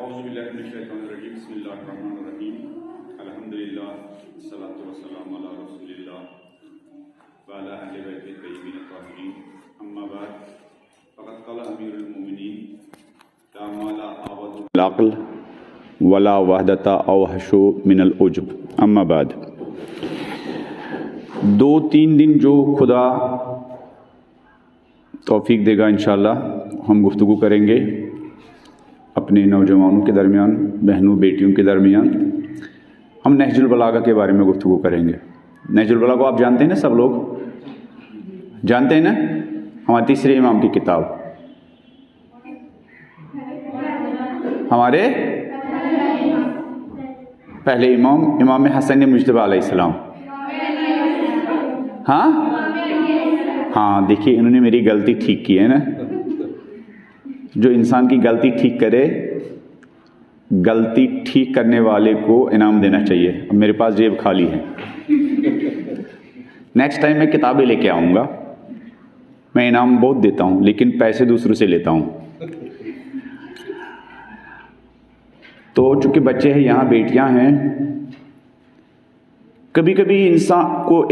औज़ुबिल्लाहिमिनश्शैतानिर्रजीम बिस्मिल्लाहिर्रहमानिर्रहीम अल्हम्दुलिल्लाह सल्लल्लाहु वसल्लम अला रसूलिल्लाह व अला अहलि बैतिही तय्यबीन ताहिरीन अम्मा बाद फ़क़द क़ाला अमीरुल मोमिनीन ला माला आवदु बिल अक़्ल वला वहदता अवहशु मिनल उज्ब अम्मा बाद। 2-3 दिन जो खुदा तौफीक देगा इंशाअल्लाह हम गुफ्तगू करेंगे अपने नौजवानों के दरमियान, बहनों बेटियों के दरमियान। हम नहजुल बलागा के बारे में गुफ्तगू करेंगे। नहजुल बलागा आप जानते हैं ना, सब लोग जानते हैं ना, हमारे तीसरे इमाम की किताब, हमारे पहले इमाम इमाम हसन मुज्तबा अलैहिस्सलाम। हाँ, देखिए इन्होंने मेरी गलती ठीक की है ना। जो इंसान की गलती ठीक करे, गलती ठीक करने वाले को इनाम देना चाहिए। अब मेरे पास जेब खाली है, नेक्स्ट टाइम मैं किताबें लेके आऊँगा। मैं इनाम बहुत देता हूँ लेकिन पैसे दूसरों से लेता हूँ। तो चूँकि बच्चे हैं, यहाँ बेटियाँ हैं, कभी कभी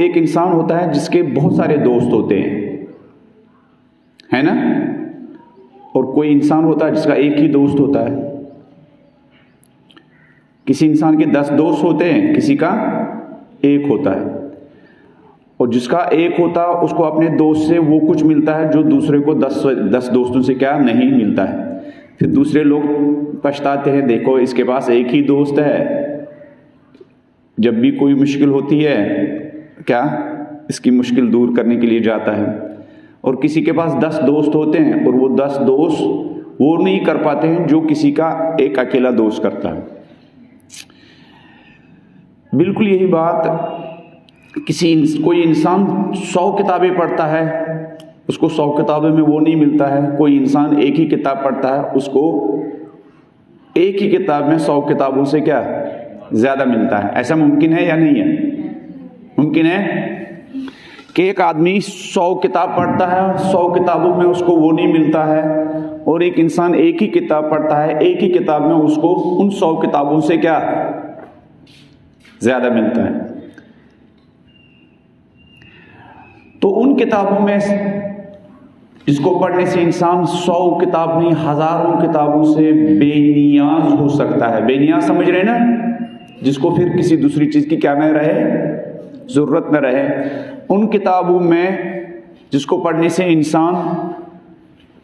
एक इंसान होता है जिसके बहुत सारे दोस्त होते हैं, है ना, और कोई इंसान होता है जिसका एक ही दोस्त होता है। किसी इंसान के 10 दोस्त होते हैं, किसी का एक होता है, और जिसका एक होता है उसको अपने दोस्त से वो कुछ मिलता है जो दूसरे को 10 दोस्तों से क्या नहीं मिलता है। फिर दूसरे लोग पछताते हैं, देखो इसके पास एक ही दोस्त है, जब भी कोई मुश्किल होती है क्या इसकी मुश्किल दूर करने के लिए जाता है। और किसी के पास 10 दोस्त होते हैं और वो 10 दोस्त वो नहीं कर पाते हैं जो किसी का एक अकेला दोस्त करता है। बिल्कुल यही बात, कोई इंसान 100 किताबें पढ़ता है, उसको 100 किताबों में वो नहीं मिलता है। कोई इंसान एक ही किताब पढ़ता है, उसको एक ही किताब में 100 किताबों से क्या ज़्यादा मिलता है। ऐसा मुमकिन है या नहीं है? मुमकिन है कि एक आदमी 100 किताब पढ़ता है, 100 किताबों में उसको वो नहीं मिलता है, और एक इंसान एक ही किताब पढ़ता है, एक ही किताब में उसको उन 100 किताबों से क्या ज़्यादा मिलता है। तो उन किताबों में जिसको पढ़ने से इंसान 100 किताब नहीं, हज़ारों किताबों से बेनियाज हो सकता है। बेनियाज समझ रहे ना, जिसको फिर किसी दूसरी चीज़ की क्या न रहे, ज़रूरत न रहे। उन किताबों में जिसको पढ़ने से इंसान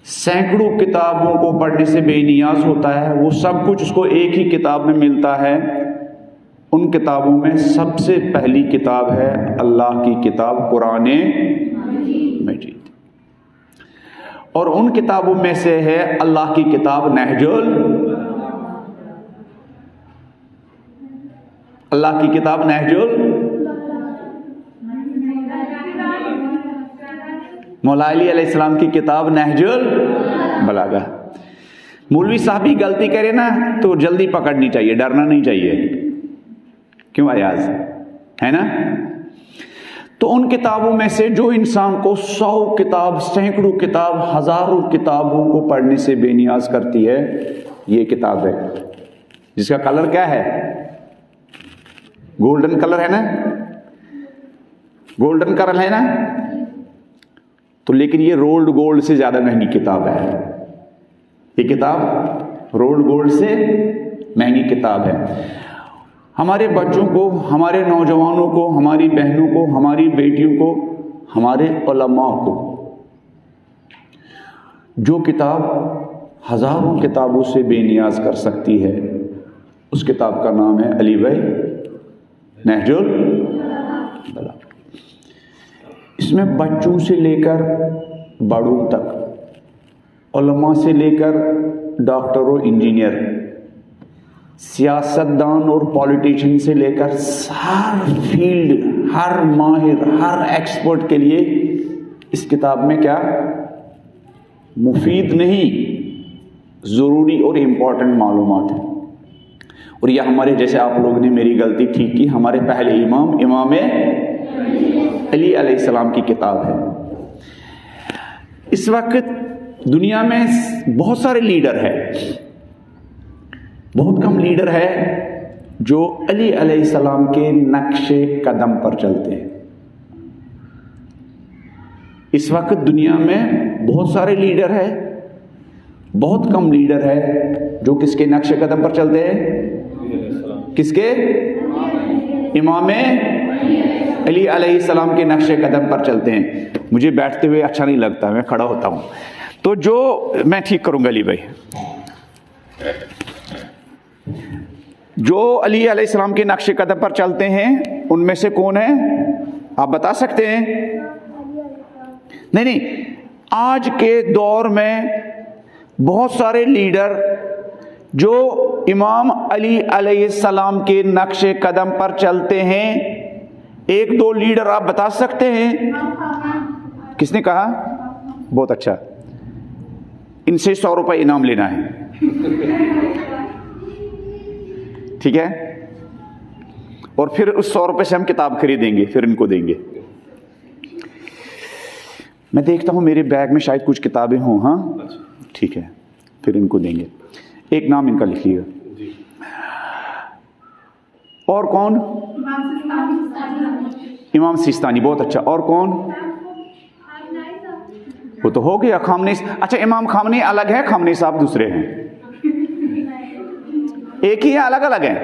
सैकड़ों किताबों को पढ़ने से बेनियाज होता है, वो सब कुछ उसको एक ही किताब में मिलता है। उन किताबों में सबसे पहली किताब है अल्लाह की किताब कुरान मजीद, और उन किताबों में से है अल्लाह की किताब अल्लाह की किताब नहजुल मौला अली अलैहिस्सलाम की किताब नहजुल बलागा। मौलवी साहब भी गलती करे ना तो जल्दी पकड़नी चाहिए, डरना नहीं चाहिए। क्यों अयाज, है ना? तो उन किताबों में से जो इंसान को 100 किताब, सैकड़ों किताब, हजारों किताबों को पढ़ने से बेनियाज करती है, ये किताब है जिसका कलर क्या है, गोल्डन कलर है ना, गोल्डन कलर है ना। तो लेकिन ये रोल्ड गोल्ड से ज्यादा महंगी किताब है। ये किताब रोल्ड गोल्ड से महंगी किताब है। हमारे बच्चों को, हमारे नौजवानों को, हमारी बहनों को, हमारी बेटियों को, हमारे उलमा को जो किताब हजारों किताबों से बेनियाज कर सकती है, उस किताब का नाम है अली भाई नहजुल बलागा। इसमें बच्चों से लेकर बड़ों तक, उलमा से लेकर डॉक्टर और इंजीनियर, सियासतदान और पॉलिटिशियन से लेकर हर फील्ड, हर माहिर, हर एक्सपर्ट के लिए इस किताब में क्या मुफीद नहीं, ज़रूरी और इम्पोर्टेंट मालूमात है। और यह हमारे, जैसे आप लोगों ने मेरी गलती ठीक की, हमारे पहले इमाम अली अलैहिस्सलाम की किताब है। इस वक्त दुनिया में बहुत सारे लीडर हैं, बहुत कम लीडर है जो अली अलैहिस्सलाम के नक्शे कदम पर चलते हैं। इस वक्त दुनिया में बहुत सारे लीडर है, बहुत कम लीडर है जो किसके नक्शे कदम पर चलते हैं? किसके? इमाम अली अलैहिस्सलाम के नक्शे कदम पर चलते हैं। मुझे बैठते हुए अच्छा नहीं लगता, मैं खड़ा होता हूं। तो जो मैं ठीक करूंगा अली भाई, जो अली अलैहिस्सलाम के नक्शे कदम पर चलते हैं उनमें से कौन है, आप बता सकते हैं? नहीं, आज के दौर में बहुत सारे लीडर जो इमाम अली अलैहिस्सलाम के नक्शे कदम पर चलते हैं, एक दो लीडर आप बता सकते हैं? किसने कहा? बहुत अच्छा, इनसे 100 रुपए इनाम लेना है, ठीक है? और फिर उस 100 रुपए से हम किताब खरीदेंगे, फिर इनको देंगे। मैं देखता हूं मेरे बैग में शायद कुछ किताबें हों। हाँ ठीक है, फिर इनको देंगे। एक नाम इनका लिखिएगा। और कौन? इमाम सिस्तानी, बहुत अच्छा। और कौन? वो तो हो गया, खामनी। अच्छा, इमाम खामनी अलग है, खामनी साहब दूसरे हैं? एक ही है, अलग अलग है?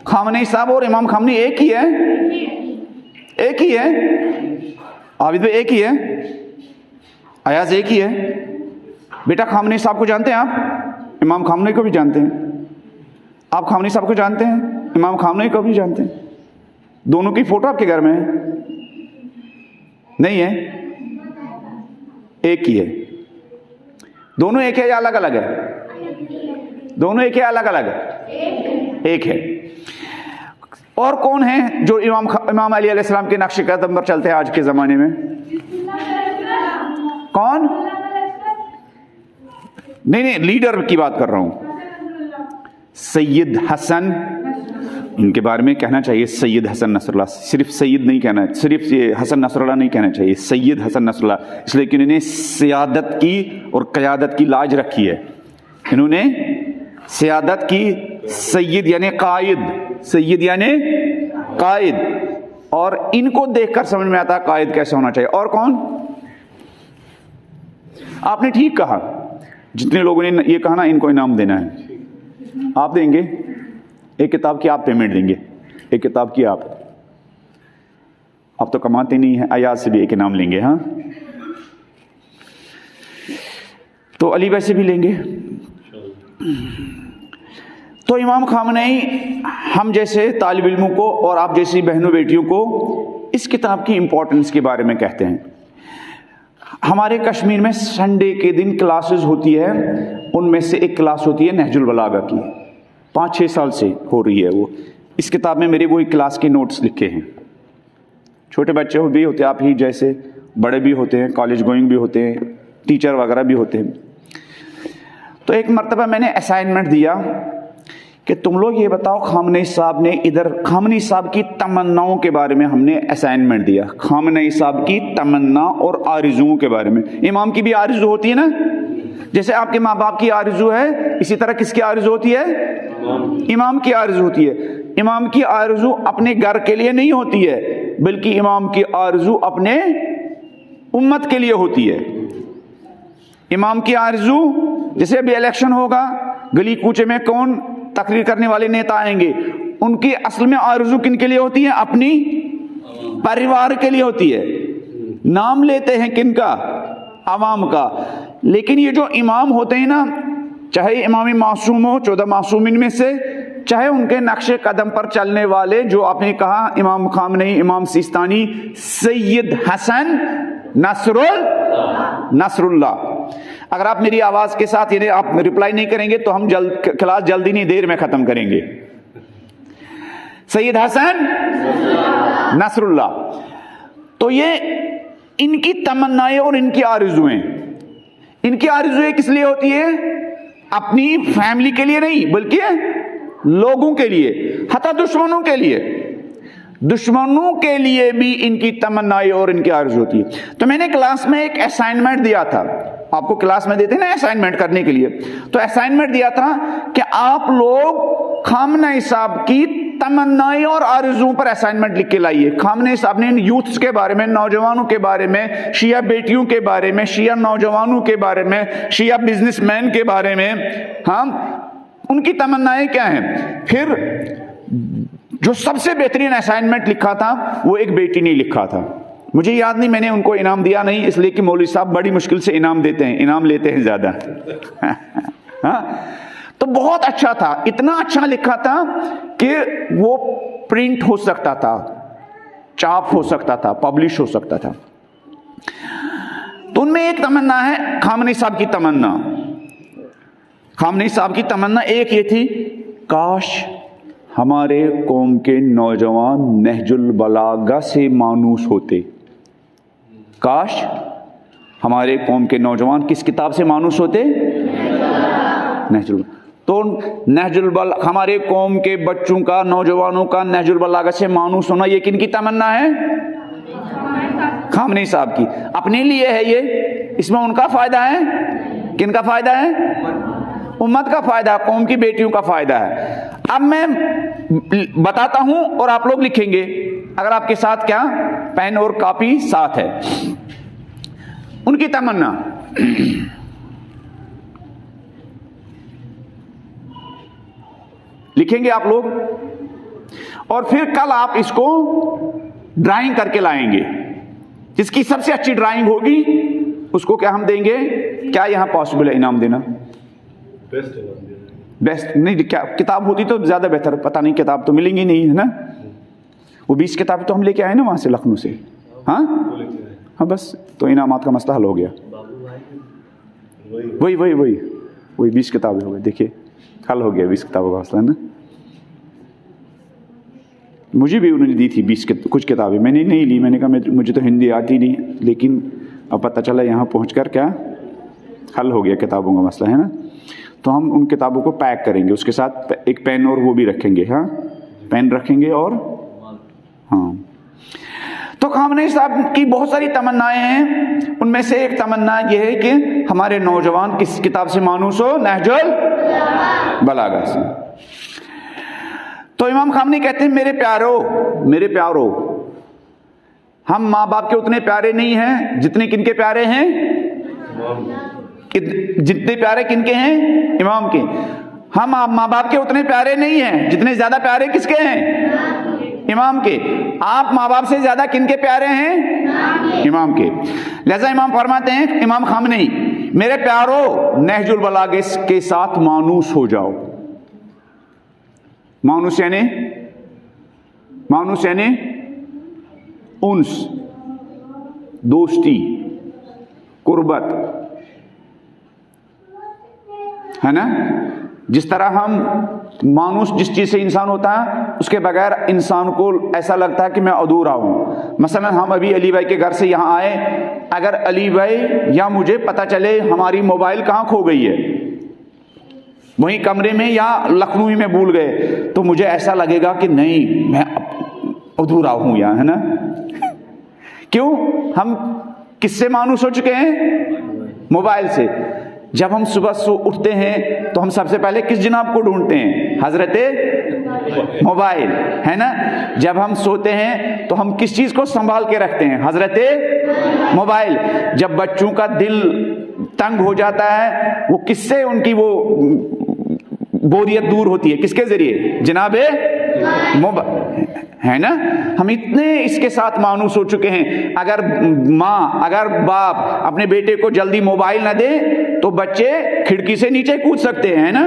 खामनी साहब और इमाम खामनी एक ही है? एक ही है? आबिद भाई एक ही है? अयाज एक ही है? बेटा खामनी साहब को जानते हैं आप? इमाम खामनी को भी जानते हैं? आप खामनी साहब को जानते हैं? इमाम खामनी को भी जानते हैं? दोनों की फोटो आपके घर में है? नहीं है? एक ही है। दोनों एक है या अलग अलग है? दोनों एक है, अलग अलग है? एक है। और कौन है जो इमाम अली अलैहिस्सलाम के नक्शे कदम पर चलते हैं आज के जमाने में? कौन? नहीं, लीडर की बात कर रहा हूं। सैयद हसन, इनके बारे में कहना चाहिए सैयद हसन नसरुल्लाह। सिर्फ सैयद नहीं कहना, सिर्फ ये हसन नसरुल्लाह नहीं कहना चाहिए, सैयद हसन नसरुल्लाह, इसलिए कि इन्होंने सियादत की और क़यादत की लाज रखी है। इन्होंने सियादत की, सैयद यानी कायद, सैयद यानी कायद, और इनको देखकर समझ में आता है कायद कैसे होना चाहिए। और कौन? आपने ठीक कहा, जितने लोगों ने ये कहा ना इनको इनाम देना है, आप देंगे। एक किताब की आप पेमेंट देंगे, एक किताब की आप तो कमाते नहीं है, अयाज से भी एक इनाम लेंगे। हाँ, तो अली भाई से भी लेंगे। तो इमाम खामनेई हम जैसे तालिब इल्मों को और आप जैसी बहनों बेटियों को इस किताब की इंपॉर्टेंस के बारे में कहते हैं। हमारे कश्मीर में संडे के दिन क्लासेस होती है, उनमें से एक क्लास होती है नहजुल बलागा की, 5-6 साल से हो रही है वो। इस किताब में मेरे वही क्लास के नोट्स लिखे हैं। छोटे बच्चे भी होते हैं, आप ही जैसे, बड़े भी होते हैं, कॉलेज गोइंग भी होते हैं, टीचर वगैरह भी होते हैं। तो एक मरतबा मैंने असाइनमेंट दिया कि तुम लोग ये बताओ, खामनेई साहब ने इधर, खामनेई साहब की तमन्नाओं के बारे में हमने असाइनमेंट दिया, खामनेई साहब की तमन्ना और आरज़ुओं के बारे में। इमाम की भी आरज़ू होती है ना, जैसे आपके माँ बाप की आरज़ू है, इसी तरह किसकी आरज़ू होती है? इमाम की आरज़ू होती है। इमाम की आरज़ू अपने घर के लिए नहीं होती है, बल्कि इमाम की आरज़ू अपने उम्मत के लिए होती है। इमाम की आरज़ू, जैसे अभी इलेक्शन होगा, गली कूचे में कौन तकरीर करने वाले नेता आएंगे, उनकी असल में आरज़ू किन के लिए होती है? अपनी परिवार के लिए होती है। नाम लेते हैं किनका? अवाम का। लेकिन ये जो इमाम होते हैं ना, चाहे इमाम मासूम हो 14 मासूमिन में से, चाहे उनके नक्शे कदम पर चलने वाले, जो आपने कहा इमाम खामनेई, इमाम सिस्तानी, सैयद हसन नसरुल्लाह। अगर आप मेरी आवाज के साथ यानी आप रिप्लाई नहीं करेंगे तो हम क्लास जल्दी नहीं, देर में खत्म करेंगे। Sayyed Hassan Nasrallah. तो ये इनकी तमन्नाएं और इनकी आरज़ुएं, इनकी आरज़ुएं किस लिए होती है? अपनी फैमिली के लिए नहीं, बल्कि लोगों के लिए, हत्ता दुश्मनों के लिए, दुश्मनों के लिए भी इनकी तमन्नाएं और इनकी आरज़ू होती है। तो मैंने क्लास में एक असाइनमेंट दिया था आपको क्लास में देते हैं ना असाइनमेंट करने के लिए, तो असाइनमेंट दिया था कि आप लोग खामनेई साहब की तमन्नाएं और आरज़ू पर असाइनमेंट लिख के लाइए। खामनेई साहब ने यूथ्स के बारे में, नौजवानों के बारे में, शिया बेटियों के बारे में, शिया नौजवानों के बारे में, शिया बिजनेसमैन के बारे में, हाँ, उनकी तमन्नाएं क्या हैं। फिर जो सबसे बेहतरीन असाइनमेंट लिखा था वो एक बेटी ने लिखा था, मुझे याद नहीं, मैंने उनको इनाम दिया नहीं, इसलिए कि मौलवी साहब बड़ी मुश्किल से इनाम देते हैं, इनाम लेते हैं ज्यादा। हाँ, तो बहुत अच्छा था, इतना अच्छा लिखा था कि वो प्रिंट हो सकता था, छाप हो सकता था, पब्लिश हो सकता था। तो उनमें एक तमन्ना है, खामनेई साहब की तमन्ना, खामनेई साहब की तमन्ना एक ये थी, काश हमारे कौम के नौजवान नहजुल बलागा से मानूस होते। काश हमारे कौम के नौजवान किस किताब से मानूस होते? नहजुल। तो नहजुल बलागा, हमारे कौम के बच्चों का, नौजवानों का नहजुल बलागा से मानूस होना, ये किन की तमन्ना है? खामनेई साहब की। अपने लिए है ये, इसमें उनका फायदा है, किनका फायदा है? उम्मत का फायदा, कौम की बेटियों का फायदा है। अब मैं बताता हूं और आप लोग लिखेंगे, अगर आपके साथ क्या पेन और कॉपी साथ है। उनकी तमन्ना, लिखेंगे आप लोग, और फिर कल आप इसको ड्राइंग करके लाएंगे। जिसकी सबसे अच्छी ड्राइंग होगी उसको क्या हम देंगे? क्या यहां पॉसिबल है इनाम देना? बेस्ट नहीं, क्या किताब होती तो ज्यादा बेहतर, पता नहीं किताब तो मिलेंगी नहीं, है ना। वो 20 किताबें तो हम लेके आए ना वहां से, लखनऊ से। हाँ हाँ, बस तो इनामात का मसला हल हो गया। वही वही वही वही 20 किताबें हो गई, देखिए हल हो गया 20 किताबों का मसला ना। मुझे भी उन्होंने दी थी 20 कुछ किताबें, मैंने नहीं ली, मैंने कहा मुझे तो हिंदी आती नहीं, लेकिन अब पता चला यहाँ पहुँचकर क्या हल हो गया किताबों का मसला, है ना। तो हम उन किताबों को पैक करेंगे, उसके साथ एक पेन और वो भी रखेंगे, हाँ पेन रखेंगे और हाँ। तो खामनेई साहब की बहुत सारी तमन्नाएं हैं, उनमें से एक तमन्ना यह है कि हमारे नौजवान किस किताब से मानूस हो? नहजुल बलागा से। तो इमाम खामनेई कहते हैं, मेरे प्यारो, मेरे प्यारो, हम माँ बाप के उतने प्यारे नहीं हैं जितने किनके प्यारे हैं? जितने प्यारे किनके हैं? इमाम के। हम माँ बाप के उतने प्यारे नहीं हैं जितने ज्यादा प्यारे किसके हैं? इमाम के। आप माँ बाप से ज्यादा किनके प्यारे हैं? इमाम के। लिहाजा इमाम फरमाते हैं, इमाम खामनेई, मेरे प्यारो नहजुल बलागा के साथ मानूस हो जाओ। मानूस यानी, मानूस यानी उन्स, दोस्ती, कुर्बत, है ना। जिस तरह हम मानूस जिस चीज से इंसान होता है उसके बगैर इंसान को ऐसा लगता है कि मैं अधूरा हूं। मसलन हम अभी अली भाई के घर से यहां आए, अगर अली भाई या मुझे पता चले हमारी मोबाइल कहां खो गई है, वहीं कमरे में या लखनऊ में भूल गए, तो मुझे ऐसा लगेगा कि नहीं मैं अधूरा हूं यहां, है ना। क्यों? हम किससे मानूस हो चुके हैं? मोबाइल से। जब हम सुबह सो उठते हैं तो हम सबसे पहले किस जनाब को ढूंढते हैं? हजरते मोबाइल, है ना। जब हम सोते हैं तो हम किस चीज को संभाल के रखते हैं? हजरते मोबाइल। जब बच्चों का दिल तंग हो जाता है, वो किससे उनकी वो बोरियत दूर होती है? किसके जरिए? जनाबे मोबाइल, है ना। हम इतने इसके साथ मानूस हो चुके हैं, अगर माँ, अगर बाप अपने बेटे को जल्दी मोबाइल ना दे तो बच्चे खिड़की से नीचे कूद सकते हैं, है ना,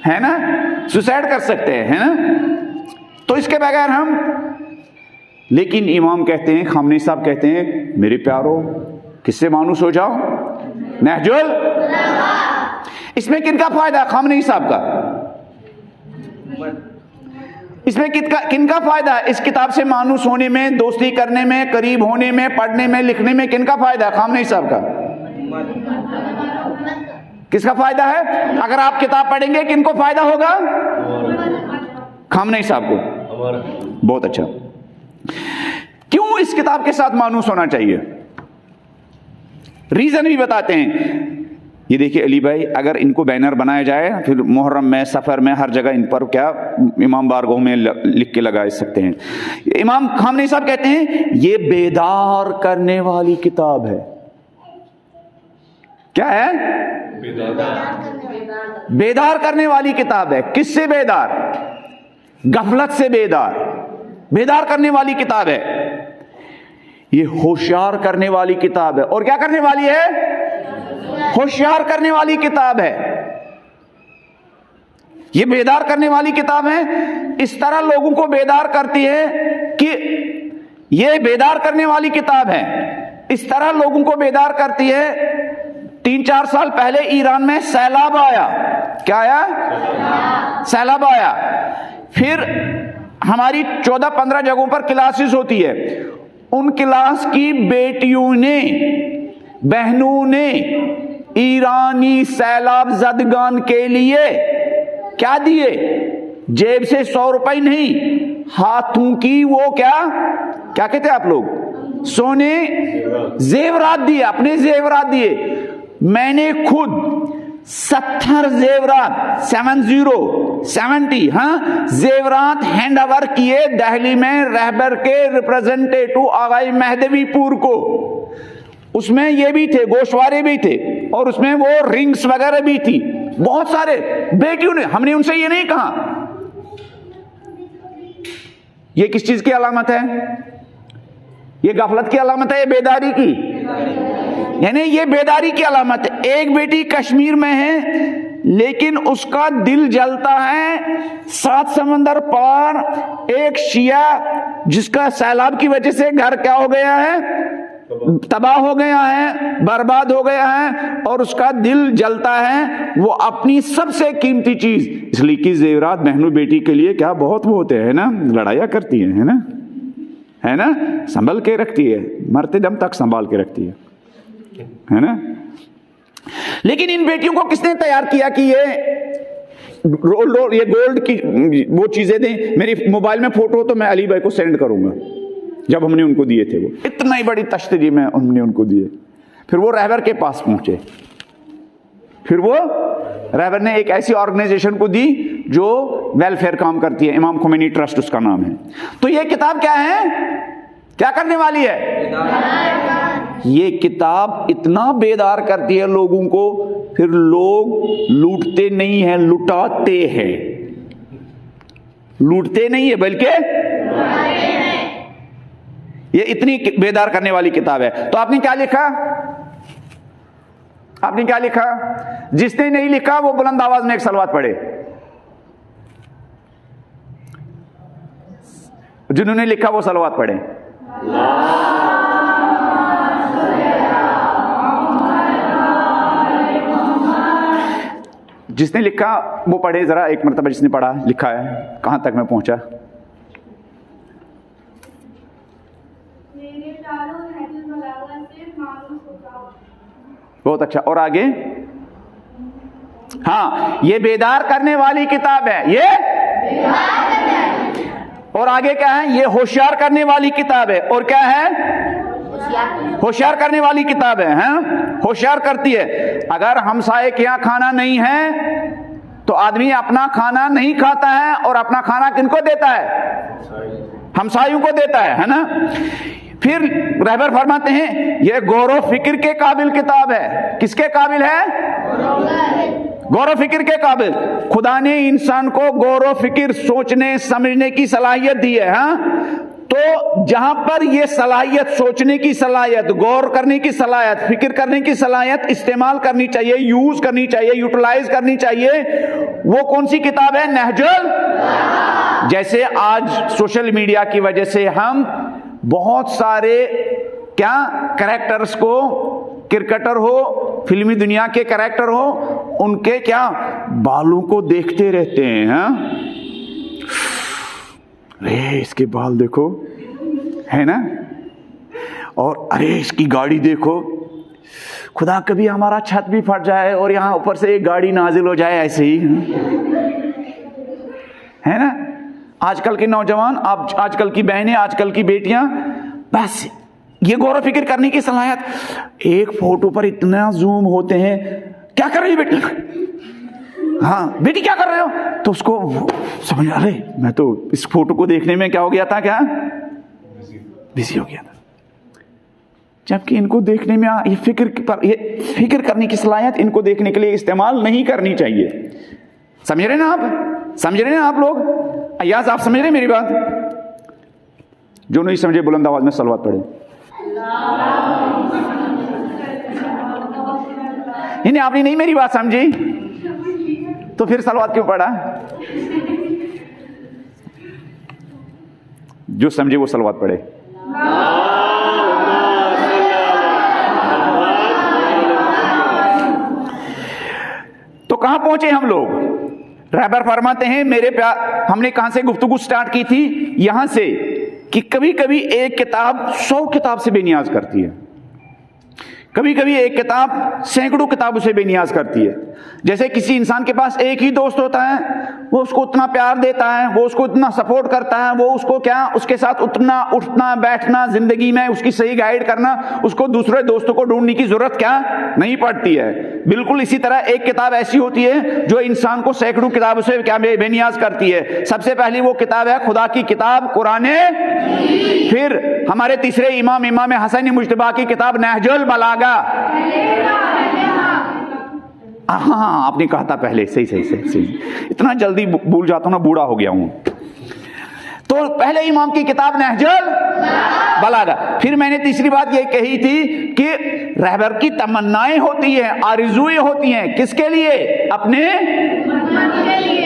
है ना, सुसाइड कर सकते हैं, है ना। तो इसके बगैर हम, लेकिन इमाम कहते हैं, खामनेई साहब कहते हैं, मेरे प्यारो किससे मानूस हो जाओ? नहजुल। इसमें किनका फायदा? खामनेई साहब का। इसमें किनका फायदा? इस किताब से मानूस होने में, दोस्ती करने में, करीब होने में, पढ़ने में, लिखने में किनका फायदा? खामनेई साहब का। किसका फायदा है? अगर आप किताब पढ़ेंगे किनको फायदा होगा? खामनेई साहब को। बहुत अच्छा। क्यों इस किताब के साथ मानूस होना चाहिए? रीजन भी बताते हैं। ये देखिए अली भाई, अगर इनको बैनर बनाया जाए फिर मुहर्रम में, सफर में, हर जगह इन पर क्या इमाम बारगाह में लिख के लगा सकते हैं। इमाम खामनी साहब कहते हैं ये बेदार करने वाली किताब है। क्या है? बेदार करने वाली किताब है। किससे बेदार? गफलत से बेदार, बेदार करने वाली किताब है। ये होशियार करने वाली किताब है। और क्या करने वाली है? होशियार करने वाली किताब है। ये बेदार करने वाली किताब है। इस तरह लोगों को बेदार करती है कि ये बेदार करने वाली किताब है। इस तरह लोगों को बेदार करती है। 3-4 साल पहले ईरान में सैलाब आया। क्या आया? सैलाब आया। फिर हमारी 14-15 जगहों पर क्लासेस होती है। उन क्लास की बेटियों ने, बहनों ने ईरानी सैलाब ज़दगान के लिए क्या दिए? जेब से 100 रुपए नहीं, हाथों की वो क्या कहते हैं आप लोग, सोने जेवरात दिए, अपने जेवरात दिए। मैंने खुद 70 जेवरात 70 जेवरात हैंड ओवर किए दिल्ली में रहबर के रिप्रेजेंटेटिव आगाई मेहदवीपुर को। उसमें ये भी थे, गोशवारे भी थे, और उसमें वो रिंग्स वगैरह भी थी। बहुत सारे बेटियों ने, हमने उनसे ये नहीं कहा। ये किस चीज की अलामत है? ये गफलत की अलामत है, ये बेदारी की, यानी ये बेदारी की अलामत है। एक बेटी कश्मीर में है, लेकिन उसका दिल जलता है 7 समंदर पार एक शिया जिसका सैलाब की वजह से घर क्या हो गया है, तबाह हो गया है, बर्बाद हो गया है, और उसका दिल जलता है। वो अपनी सबसे कीमती चीज, इसलिए कि जेवरात बहनों बेटी के लिए क्या बहुत वो होते हैं ना, लड़ाइयाँ करती है ना, संभल के रखती है, मरते दम तक संभाल के रखती है ना। लेकिन इन बेटियों को किसने तैयार किया कि ये गोल्ड की वो चीजें दें? मेरी मोबाइल में फोटो हो तो मैं अली भाई को सेंड करूंगा। जब हमने उनको दिए थे, वो इतना ही बड़ी तश्तरी में हमने उनको दिए। फिर वो रहबर के पास पहुंचे। फिर वो रहबर ने एक ऐसी ऑर्गेनाइजेशन को दी जो वेलफेयर काम करती है, इमाम खोमेनी ट्रस्ट उसका नाम है। तो ये किताब क्या है, क्या करने वाली है? ये किताब इतना बेदार करती है लोगों को, फिर लोग लूटते नहीं हैं, लुटाते हैं। लूटते नहीं है बल्कि ये इतनी बेदार करने वाली किताब है। तो आपने क्या लिखा? आपने क्या लिखा? जिसने नहीं लिखा वो बुलंद आवाज में एक सलवात पढ़े। जिन्होंने लिखा वो सलवात पढ़े। जिसने लिखा वो पढ़े जरा एक मरतबा। जिसने पढ़ा, लिखा है, कहां तक मैं पहुंचा? बहुत अच्छा। और आगे? हाँ, ये बेदार करने वाली किताब है। ये और आगे क्या है? ये होशियार करने वाली किताब है। और क्या है? होशियार करने वाली किताब है। हाँ, होशियार करती है। अगर हमसाये के यहां खाना नहीं है तो आदमी अपना खाना नहीं खाता है, और अपना खाना किनको देता है? हमसायों को देता है ना। फिर रहबर फरमाते हैं ये गौर फिक्र के काबिल किताब है। किसके काबिल है? गौर फिक्र के काबिल। खुदा ने इंसान को गौर फिक्र, सोचने समझने की सलाहियत दी है। हाँ, तो जहां पर यह सलाहियत, सोचने की सलाहियत, गौर करने की सलाहियत, फिक्र करने की सलाहियत इस्तेमाल करनी चाहिए, यूज करनी चाहिए, यूटिलाइज करनी चाहिए, वो कौन सी किताब है? नहजुल। जैसे आज सोशल मीडिया की वजह से हम बहुत सारे क्या कैरेक्टर्स को, क्रिकेटर हो, फिल्मी दुनिया के कैरेक्टर हो, उनके क्या बालों को देखते रहते हैं। हाँ, अरे इसके बाल देखो, है ना, और अरे इसकी गाड़ी देखो। खुदा कभी हमारा छत भी फट जाए और यहां ऊपर से एक गाड़ी नाजिल हो जाए, ऐसे ही, है ना। आजकल के नौजवान, आजकल की बहनें, आजकल की बेटियां बस ये गौर फिक्र करने की सलाहियत। एक फोटो पर इतना जूम होते हैं, क्या कर रही है बेटी, हाँ बेटी क्या कर रहे हो, तो उसको समझ आ रहे मैं तो इस फोटो को देखने में क्या हो गया था, क्या बिजी हो गया था। जबकि इनको देखने में ये फिक्र करने की सलाहियत इनको देखने के लिए इस्तेमाल नहीं करनी चाहिए। समझ रहे ना आप, समझ रहे ना आप लोग, अयाज आप समझ रहे मेरी बात? जो नहीं समझे बुलंद आवाज में सलवात पढ़े। इन्हें आपने नहीं मेरी बात समझी तो फिर सलवात क्यों पढ़ा? जो समझे वो सलवात पढ़े। तो कहां पहुंचे हम लोग? रहबर फरमाते हैं मेरे प्यार, हमने कहां से गुफ्तगू स्टार्ट की थी? यहां से कि कभी कभी एक किताब 100 किताब से बेनियाज करती है, कभी कभी एक किताब सैकड़ों किताबों से बेनियाज करती है। जैसे किसी इंसान के पास एक ही दोस्त होता है, वो उसको उतना प्यार देता है, वो उसको उतना सपोर्ट करता है, वो उसको क्या उसके साथ उतना उठना बैठना, जिंदगी में उसकी सही गाइड करना, उसको दूसरे दोस्तों को ढूंढने की जरूरत क्या नहीं पड़ती है। बिल्कुल इसी तरह एक किताब ऐसी होती है जो इंसान को सैकड़ों किताबों से क्या बेनियाज करती है। सबसे पहली वो किताब है खुदा की किताब कुरान, फिर हमारे तीसरे इमाम हसन मुज्तबा की किताब नहजुल बलागा। हाँ आपने कहा था पहले, सही। इतना जल्दी भूल जाता हूं ना, बूढ़ा हो गया हूं। तो पहले इमाम की किताब नहजुल बलागा। फिर मैंने तीसरी बात ये कही थी कि रहबर की तमन्नाएं होती हैं, आरज़ुएं होती हैं, किसके लिए? अपने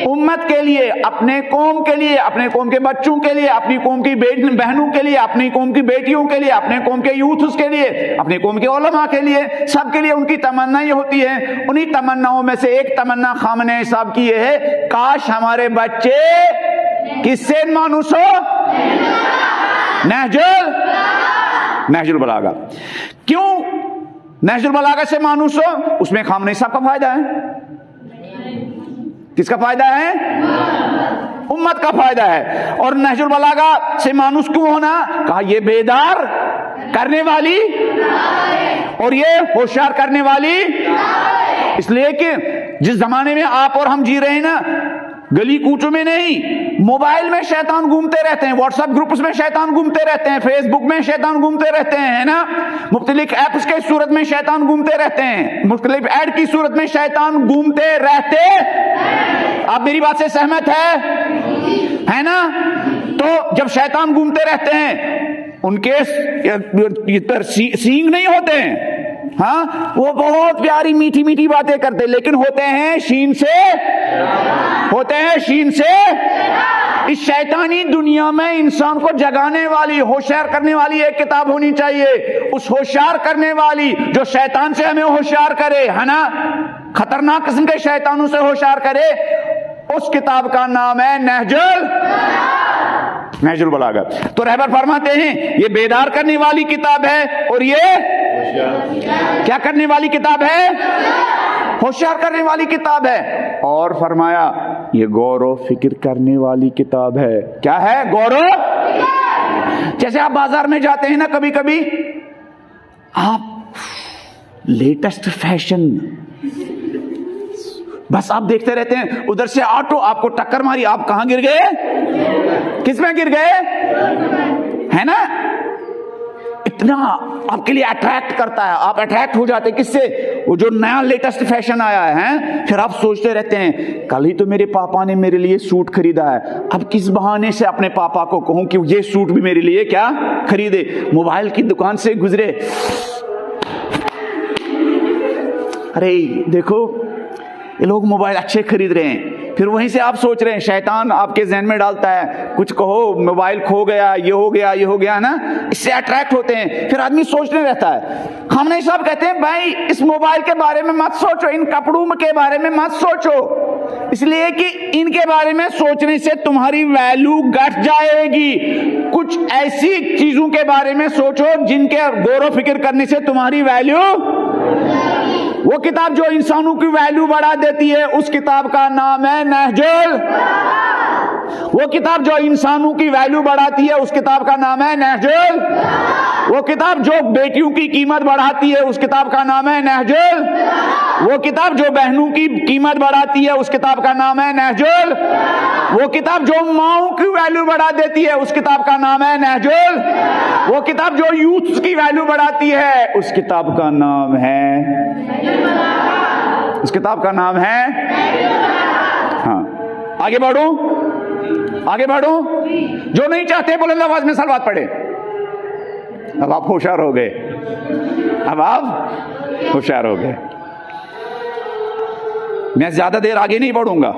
उम्मत के लिए, अपने कौम के लिए, अपने कौम के बच्चों के लिए, अपनी कौम की बहनों के लिए, अपनी कौम की बेटियों के लिए, अपने कौम के यूथ के लिए, अपने कौम के उलमा के लिए, सबके लिए उनकी तमन्नाएं होती हैं। उन्हीं तमन्नाओं में से एक तमन्ना खामने साहब की ये है, काश हमारे बच्चे किससे मानूस हो? नहजुल बलागा। क्यों नहजुल बलागा से मानूस हो? उसमें खामने साहब का फायदा है। किसका फायदा है? उम्मत का फायदा है। और नहजुल बलागा से मानूस क्यों होना? कहा ये बेदार करने वाली और ये होशियार करने वाली। इसलिए कि जिस जमाने में आप और हम जी रहे हैं ना, गली कूचों में नहीं, मोबाइल में शैतान घूमते रहते हैं, व्हाट्सएप ग्रुप्स में शैतान घूमते रहते हैं, फेसबुक में शैतान घूमते रहते हैं, है ना, मुख्तलिफ ऐप्स के सूरत में शैतान घूमते रहते हैं, मुख्तलिफ ऐड की सूरत में शैतान घूमते रहते। आप मेरी बात से सहमत है ना? तो जब शैतान घूमते रहते हैं, उनके सींग नहीं होते हैं, हाँ, वो बहुत प्यारी मीठी मीठी बातें करते, लेकिन होते हैं शीन से। इस शैतानी दुनिया में इंसान को जगाने वाली, होशियार करने वाली एक किताब होनी चाहिए। उस होशियार करने वाली जो शैतान से हमें होशियार करे, है ना, खतरनाक किस्म के शैतानों से होशियार करे, उस किताब का नाम है नहजुल बलागा। तो रहबर फरमाते हैं ये बेदार करने वाली किताब है और ये क्या करने वाली किताब है? होशियार करने वाली किताब है। और फरमाया ये गौर फिक्र करने वाली किताब है। क्या है? गौर। जैसे आप बाजार में जाते हैं ना, कभी कभी आप लेटेस्ट फैशन बस आप देखते रहते हैं, उधर से ऑटो आपको टक्कर मारी, आप कहां गिर गए? किसमें गिर गए? है ना? इतना आपके लिए अट्रैक्ट करता है, आप अट्रैक्ट हो जाते हैं। किससे? वो जो नया लेटेस्ट फैशन आया है। फिर आप सोचते रहते हैं कल ही तो मेरे पापा ने मेरे लिए सूट खरीदा है, अब किस बहाने से अपने पापा को कहूं कि ये सूट भी मेरे लिए क्या खरीदे। मोबाइल की दुकान से गुजरे, अरे देखो ये लोग मोबाइल अच्छे खरीद रहे हैं। फिर वहीं से आप सोच रहे हैं, शैतान आपके जहन में डालता है कुछ, कहो मोबाइल खो गया, ये हो गया ना, इससे अट्रैक्ट होते हैं। फिर आदमी सोचने रहता है। हमने साहब कहते हैं भाई इस मोबाइल के बारे में मत सोचो, इन कपड़ों के बारे में मत सोचो, इसलिए कि इनके बारे में सोचने से तुम्हारी वैल्यू घट जाएगी। कुछ ऐसी चीजों के बारे में सोचो जिनके गौर फिक्र करने से तुम्हारी वैल्यू, वो किताब जो इंसानों की वैल्यू बढ़ा देती है, उस किताब का नाम है नहजुल। वो किताब जो इंसानों की वैल्यू बढ़ाती है उस किताब का नाम है नहजुल। वो किताब जो बेटियों की कीमत बढ़ाती है उस किताब का नाम है नहजुल। वो किताब जो बहनों की कीमत बढ़ाती है उस किताब का नाम है नहजुल। वो किताब जो माओं की वैल्यू बढ़ा देती है उस किताब का नाम है नहजुल। वो किताब जो यूथ की वैल्यू बढ़ाती है उस किताब का नाम है, उस किताब का नाम है। हाँ, आगे बढ़ो, आगे बढ़ो। जो नहीं चाहते बुलंद आवाज में सलवात पढ़े। अब आप होशियार हो गए, अब आप होशियार हो गए। मैं ज्यादा देर आगे नहीं बढ़ूंगा,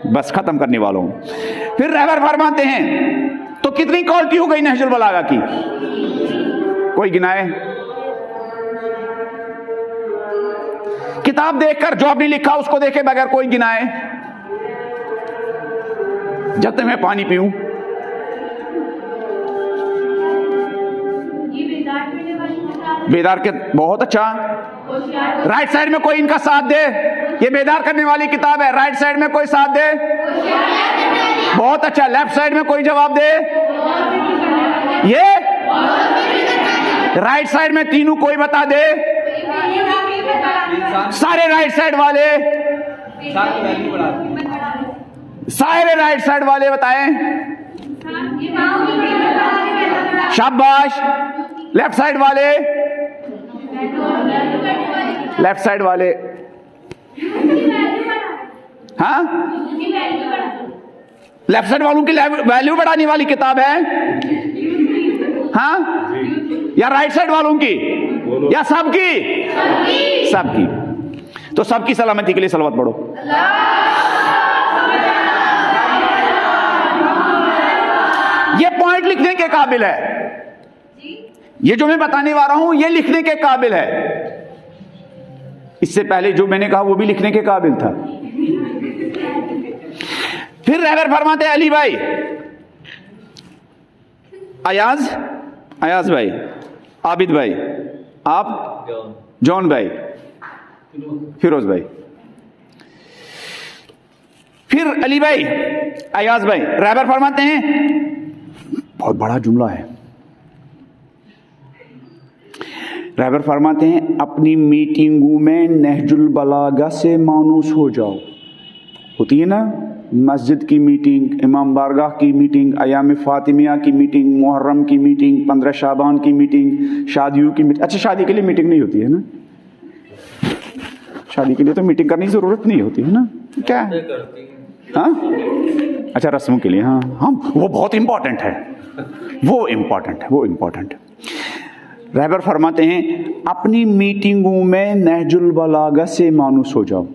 बस खत्म करने वाला हूं। फिर रहबर फरमाते हैं तो कितनी क्वालिटी हो गई नहजुल बलागा की, कोई गिनाए? किताब देखकर जो आपने लिखा उसको देखे बगैर कोई गिनाए? जब तक मैं पानी पीऊं। बेदार के बहुत अच्छा। राइट साइड में कोई इनका साथ दे, ये बेदार करने वाली किताब है। राइट साइड में कोई साथ दे, बहुत अच्छा। लेफ्ट साइड में कोई जवाब दे, ये राइट साइड में तीनों कोई बता दे। सारे राइट साइड वाले, सारे राइट साइड वाले बताएं। शाबाश। लेफ्ट साइड वाले, लेफ्ट साइड वाले, हाँ, लेफ्ट साइड वालों की वैल्यू बढ़ाने वाली किताब है, हाँ, या राइट साइड वालों की, या सबकी? सबकी। तो सबकी सलामती के लिए सलवत पढ़ो। ये पॉइंट लिखने के काबिल है, ये जो मैं बताने वाला हूं ये लिखने के काबिल है। इससे पहले जो मैंने कहा वो भी लिखने के काबिल था। फिर रहबर फरमाते अली भाई, अयाज भाई, आबिद भाई, आप, जॉन भाई, फिरोज भाई, फिर अली भाई, अयाज भाई। रहबर फरमाते हैं, बहुत बड़ा जुमला है। रहबर फरमाते हैं अपनी मीटिंगों में नहजुल बलागा से मानूस हो जाओ। होती है ना मस्जिद की मीटिंग, इमाम बारगाह की मीटिंग, अयाम फातिमिया की मीटिंग, मुहर्रम की मीटिंग, 15 शाबान की मीटिंग, शादियों की मीटिंग। अच्छा, शादी के लिए मीटिंग नहीं होती है ना, शादी के लिए तो मीटिंग करने की जरूरत नहीं होती है ना, क्या है? हाँ, अच्छा, रस्मों के लिए, हाँ हाँ, वो बहुत इंपॉर्टेंट है, वो इंपॉर्टेंट है, वो इंपॉर्टेंट है। रहबर फरमाते हैं अपनी मीटिंगों में नहजुल बलागा से मानूस हो जाओ।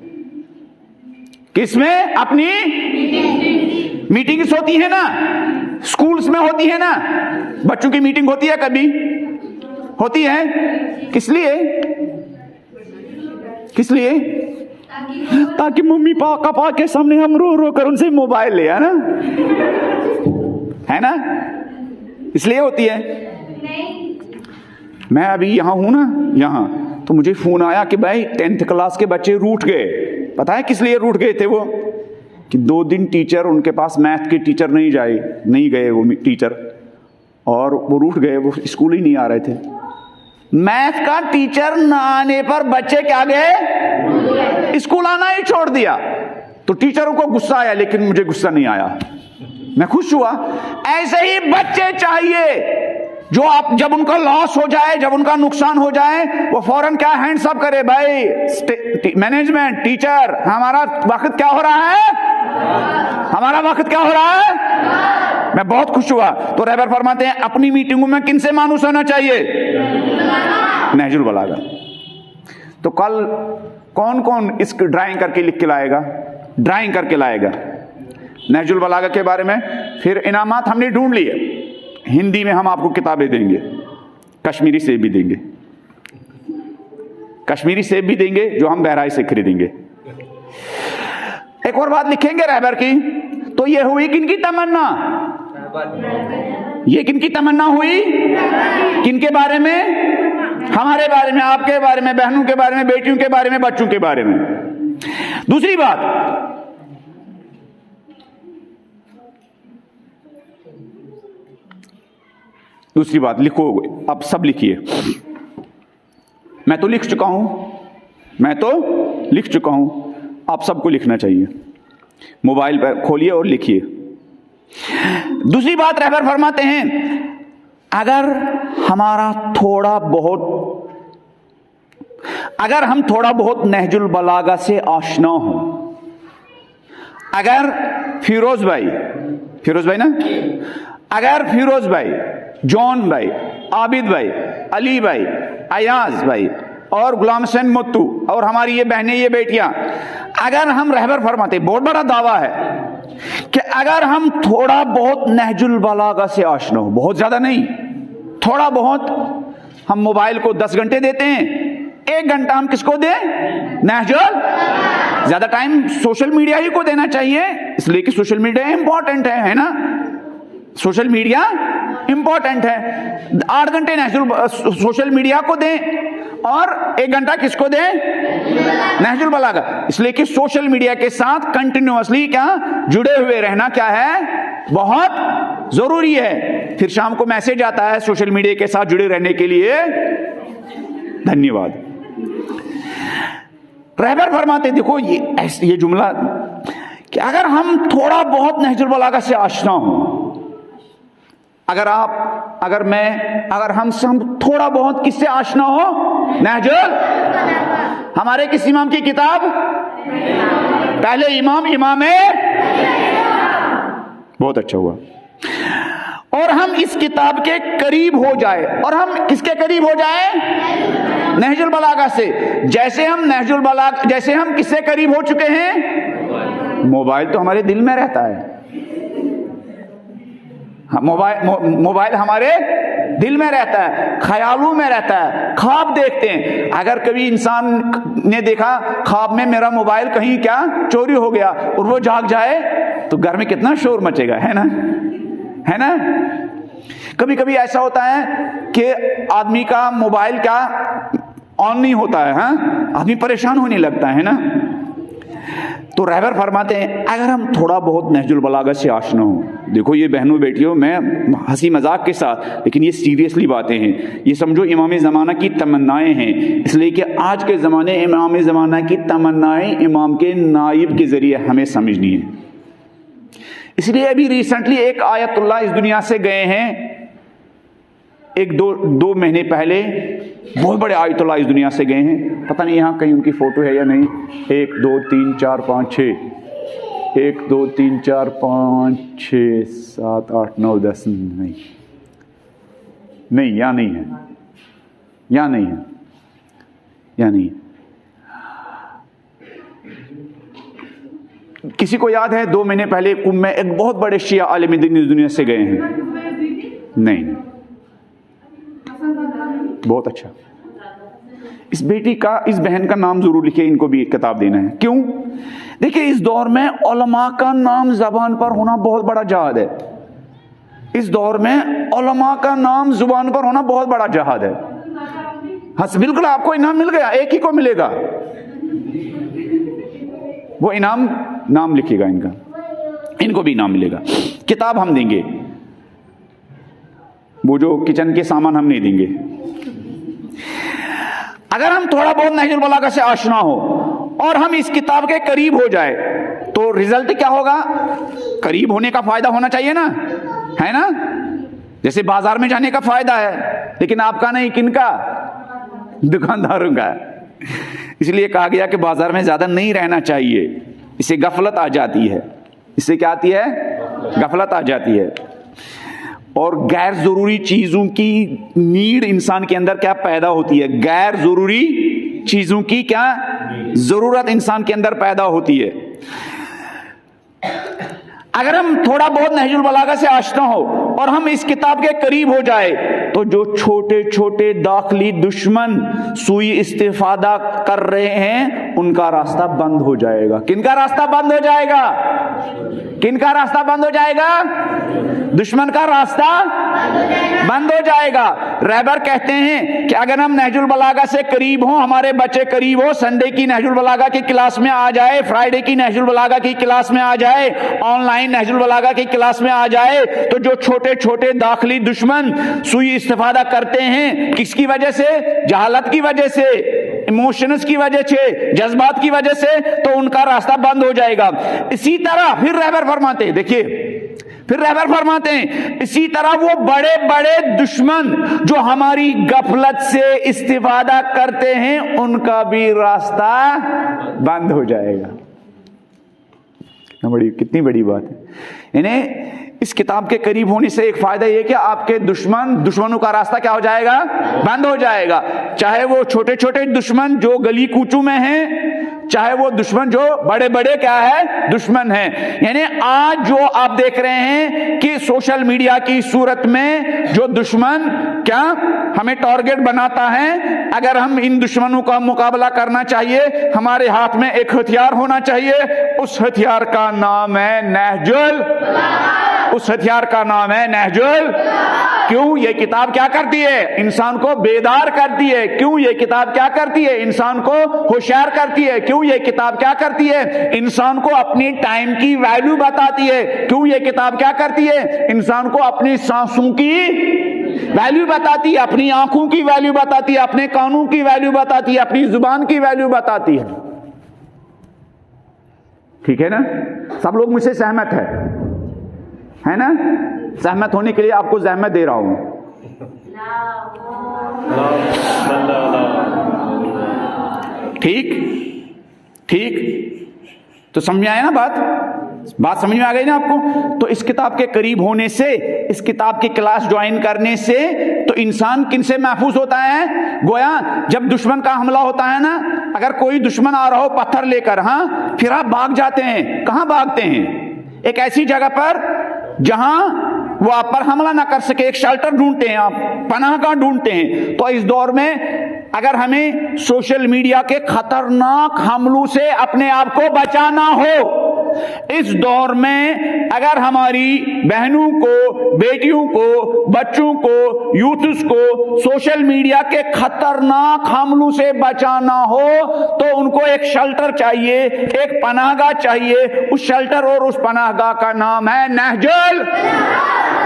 किसमें? अपनी मीटिंग्स होती है ना, स्कूल्स में होती है ना, बच्चों की मीटिंग होती है, कभी होती है। किस लिए? किस लिए? ताकि मम्मी पापा के सामने हम रो रो कर उनसे मोबाइल ले, है ना, इसलिए होती है। मैं अभी यहां हूं ना, यहां तो मुझे फोन आया कि भाई 10th क्लास के बच्चे रूठ गए। पता है किस लिए रूठ गए थे वो? कि 2 दिन टीचर उनके पास, मैथ के टीचर नहीं गए वो टीचर, और वो रूठ गए, वो स्कूल ही नहीं आ रहे थे। मैथ का टीचर न आने पर बच्चे क्या गए? स्कूल आना ही छोड़ दिया। तो टीचरों को गुस्सा आया, लेकिन मुझे गुस्सा नहीं आया, मैं खुश हुआ। ऐसे ही बच्चे चाहिए जो आप जब उनका लॉस हो जाए, जब उनका नुकसान हो जाए, वो फौरन क्या हैंड्स अप करे, भाई मैनेजमेंट, टीचर, हमारा वक्त क्या हो रहा है, हमारा वक्त क्या हो रहा है। मैं बहुत खुश हुआ। तो रहबर फरमाते हैं अपनी मीटिंगों में किनसे मानूस होना चाहिए? नहजुल बलागा। तो कल कौन कौन इस ड्राइंग करके लिख के लाएगा, ड्राइंग करके लाएगा नहजुल बलागा के बारे में? फिर इनामात हमने ढूंढ लिए। हिंदी में हम आपको किताबें देंगे, कश्मीरी सेब भी देंगे, कश्मीरी सेब भी देंगे जो हम बहराइच से खरीदेंगे। एक और बात लिखेंगे रहबर की। तो ये हुई किनकी तमन्ना? ये किनकी तमन्ना हुई? किनके बारे में? हमारे बारे में, आपके बारे में, बहनों के बारे में, बेटियों के बारे में, बच्चों के बारे में। दूसरी बात, दूसरी बात लिखो, अब सब लिखिए। मैं तो लिख चुका हूं, आप सबको लिखना चाहिए। मोबाइल पर खोलिए और लिखिए। दूसरी बात रहबर फरमाते हैं, अगर हम थोड़ा बहुत नहजुल बलागा से आशना हो, अगर फिरोज भाई ना, अगर फिरोज भाई, जॉन भाई, आबिद भाई, अली भाई, अयाज भाई और गुलाम हुसैन मुत्तू और हमारी ये बहनें, ये बेटियां, अगर हम रहबर फरमाते, बहुत बड़ा दावा है कि अगर हम थोड़ा बहुत नहजुल बलागा से आशना हो, बहुत ज्यादा नहीं, थोड़ा बहुत, हम मोबाइल को 10 घंटे देते हैं, 1 घंटा हम किसको दें? नहजुल। ज्यादा टाइम सोशल मीडिया ही को देना चाहिए, इसलिए कि सोशल मीडिया इंपॉर्टेंट है ना, सोशल मीडिया इंपॉर्टेंट है। 8 घंटे नहजुल सोशल मीडिया को दें और 1 घंटा किसको दें? नहजुल बलागा। इसलिए कि सोशल मीडिया के साथ कंटिन्यूअसली क्या जुड़े हुए रहना क्या है? बहुत जरूरी है। फिर शाम को मैसेज आता है सोशल मीडिया के साथ जुड़े रहने के लिए धन्यवाद। रहबर फरमाते, देखो ये जुमला कि अगर हम थोड़ा बहुत नहजुल बलागा से आशना हो, अगर हम थोड़ा बहुत किससे आशना हो? नहजुल। हमारे किस इमाम की किताब? पहले इमाम बहुत अच्छा हुआ। और हम इस किताब के करीब हो जाए, और हम किसके करीब हो जाए? नहजुल बलागा से। जैसे हम किससे करीब हो चुके हैं? मोबाइल तो हमारे दिल में रहता है, मोबाइल हमारे दिल में रहता है, ख्यालों में रहता है, ख्वाब देखते हैं। अगर कभी इंसान ने देखा ख्वाब में मेरा मोबाइल कहीं क्या चोरी हो गया और वो जाग जाए तो घर में कितना शोर मचेगा, है ना। कभी कभी ऐसा होता है कि आदमी का मोबाइल क्या ऑन नहीं होता है, हाँ, आदमी परेशान होने लगता है ना। तो रहबर फरमाते हैं, अगर हम थोड़ा बहुत नहजुल बलागा से आशना हो, देखो ये बहनों बेटियों, मैं हंसी मजाक के साथ, लेकिन ये सीरियसली बातें हैं। ये समझो इमाम ज़माना की तमन्नाएं हैं, इसलिए कि आज के ज़माने इमाम ज़माना की तमन्नाएं इमाम के नाइब के ज़रिए हमें समझनी है। इसलिए अभी रिसेंटली एक आयतुल्लाह इस दुनिया से गए हैं, एक दो महीने पहले बहुत बड़े आयतुल्लाह इस दुनिया से गए हैं। पता नहीं यहाँ कहीं उनकी फोटो है या नहीं। 1 2 3 4 5 6 1 2 3 4 5 6 7 8 9 10 नहीं, यहाँ नहीं है, यहाँ नहीं है। किसी को याद है 2 महीने पहले कुंभ में एक बहुत बड़े शिया आलिम दीन इस दुनिया से गए हैं? नहीं। बहुत अच्छा। इस बहन का नाम जरूर लिखिए, इनको भी एक किताब देना है। क्यों? देखिए, इस दौर में उलमा का नाम ज़बान पर होना बहुत बड़ा जहाद है। इस दौर में उलमा का नाम जुबान पर होना बहुत बड़ा जहाद है। हाँ, बिल्कुल, आपको इनाम मिल गया, एक ही को मिलेगा वो इनाम। नाम लिखिएगा इनका, इनको भी इनाम मिलेगा। किताब हम देंगे, वो जो किचन के सामान हम नहीं देंगे। अगर हम थोड़ा बहुत नहजुल बलागा से आशना हो और हम इस किताब के करीब हो जाए तो रिजल्ट क्या होगा? करीब होने का फायदा होना चाहिए ना, है ना। जैसे बाजार में जाने का फायदा है, लेकिन आपका नहीं, किनका? दुकानदारों का। इसलिए कहा गया कि बाजार में ज्यादा नहीं रहना चाहिए, इससे गफलत आ जाती है। इससे क्या आती है? गफलत आ जाती है। और गैर जरूरी चीजों की नीड इंसान के अंदर क्या पैदा होती है? गैर जरूरी चीजों की क्या जरूरत इंसान के अंदर पैदा होती है। अगर हम थोड़ा बहुत नहजुल बलागा से आशना हो और हम इस किताब के करीब हो जाए तो जो छोटे छोटे दाखिली दुश्मन सुई इस्तिफादा कर रहे हैं उनका रास्ता बंद हो जाएगा। किनका रास्ता बंद हो जाएगा? किन का रास्ता बंद हो जाएगा? दुश्मन का रास्ता बंद हो जाएगा। रहबर कहते हैं कि अगर हम नहजुल बलागा से करीब हों, हमारे बच्चे करीब हो, संडे की नहजुल बलागा की क्लास में आ जाए, फ्राइडे की नहजुल बलागा की क्लास में आ जाए, ऑनलाइन नहजुल बलागा की क्लास में आ जाए, तो जो छोटे छोटे दाखिली दुश्मन सुई इस्तेफादा करते हैं, किसकी वजह से? जहालत की वजह से, इमोशंस की वजह से, जज्बात की वजह से, तो उनका रास्ता बंद हो जाएगा। इसी तरह फिर रहबर फरमाते हैं, देखिए फिर रहबर फरमाते हैं, इसी तरह वो बड़े बड़े दुश्मन जो हमारी गफलत से इस्तिफादा करते हैं, उनका भी रास्ता बंद हो जाएगा। कितनी बड़ी बात है। यानी इस किताब के करीब होने से एक फायदा यह कि आपके दुश्मनों का रास्ता क्या हो जाएगा? बंद हो जाएगा। चाहे वो छोटे छोटे दुश्मन जो गली कूचू में हैं, चाहे वो दुश्मन जो बड़े बड़े क्या है? दुश्मन हैं। यानी आज जो आप देख रहे हैं कि सोशल मीडिया की सूरत में जो दुश्मन क्या हमें टारगेट बनाता है, अगर हम इन दुश्मनों का मुकाबला करना चाहिए, हमारे हाथ में एक हथियार होना चाहिए। उस हथियार का नाम है नहजुल, उस हथियार का नाम है नहजुल। क्यों? ये किताब क्या करती है? इंसान को बेदार करती है। क्यों? ये किताब क्या करती है? इंसान को होशियार करती है। क्यों? ये किताब क्या करती है? इंसान को अपनी टाइम की वैल्यू बताती है। क्यों? ये किताब क्या करती है? इंसान को अपनी सांसों की वैल्यू बताती है, अपनी आंखों की वैल्यू बताती है, अपने कानों की वैल्यू बताती है, अपनी जुबान की वैल्यू बताती है। ठीक है ना? सब लोग मुझसे सहमत है ना? सहमत होने के लिए आपको जहमत दे रहा हूं। ठीक तो समझ में आया ना बात समझ में आ गई ना आपको? तो इस किताब के करीब होने से, इस किताब की क्लास ज्वाइन करने से तो इंसान किन से महफूज होता है? गोया जब दुश्मन का हमला होता है ना, अगर कोई दुश्मन आ रहा हो पत्थर लेकर, हाँ, फिर आप भाग जाते हैं। कहां भागते हैं? एक ऐसी जगह पर जहां वो आप पर हमला ना कर सके, एक शेल्टर ढूंढते हैं, आप पनाहगाह ढूंढते हैं। तो इस दौर में अगर हमें सोशल मीडिया के खतरनाक हमलों से अपने आप को बचाना हो, इस दौर में अगर हमारी बहनों को, बेटियों को, बच्चों को, यूथ्स को सोशल मीडिया के खतरनाक हमलों से बचाना हो, तो उनको एक शेल्टर चाहिए, एक पनाहगाह चाहिए। उस शेल्टर और उस पनाहगाह का नाम है नहजुल।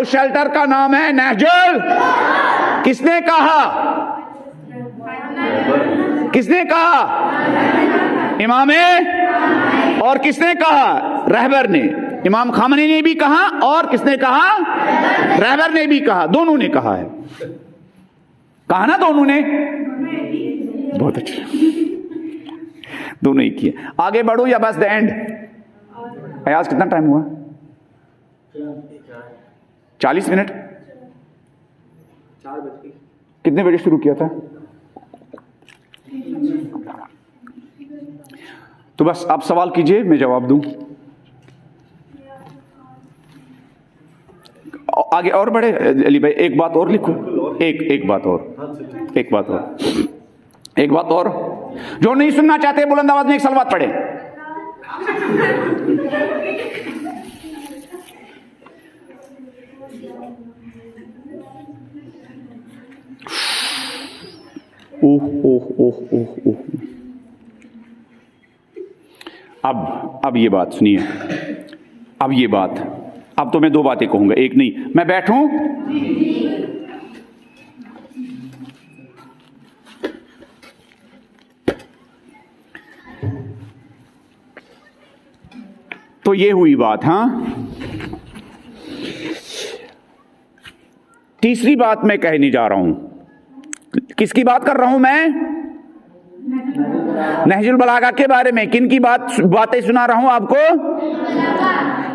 उस शेल्टर का नाम है नहजुल। किसने कहा? किसने कहा? इमामे। और किसने कहा? रहबर ने। इमाम खामनी ने भी कहा और किसने कहा? रहबर ने भी कहा। दोनों ने कहा है। कहा ना दोनों ने? बहुत अच्छा, दोनों ही किए। आगे बढ़ो या बस द एंड? आज कितना टाइम हुआ? 40 मिनट। 4 बजे। कितने बजे शुरू किया था? तो बस आप सवाल कीजिए, मैं जवाब दूं। आगे और बढ़े अली भाई, एक बात और लिखो। एक बात और जो नहीं सुनना चाहते बुलंद आवाज में एक सलवात पढ़े। ओह अब ये बात सुनिए। अब तो मैं 2 बातें कहूंगा, एक नहीं। मैं बैठूं? तो ये हुई बात। हाँ, तीसरी बात मैं कहने जा रहा हूं। किसकी बात कर रहा हूं मैं? नहजुल बलागा के बारे में। किन की बातें सुना रहा हूं आपको?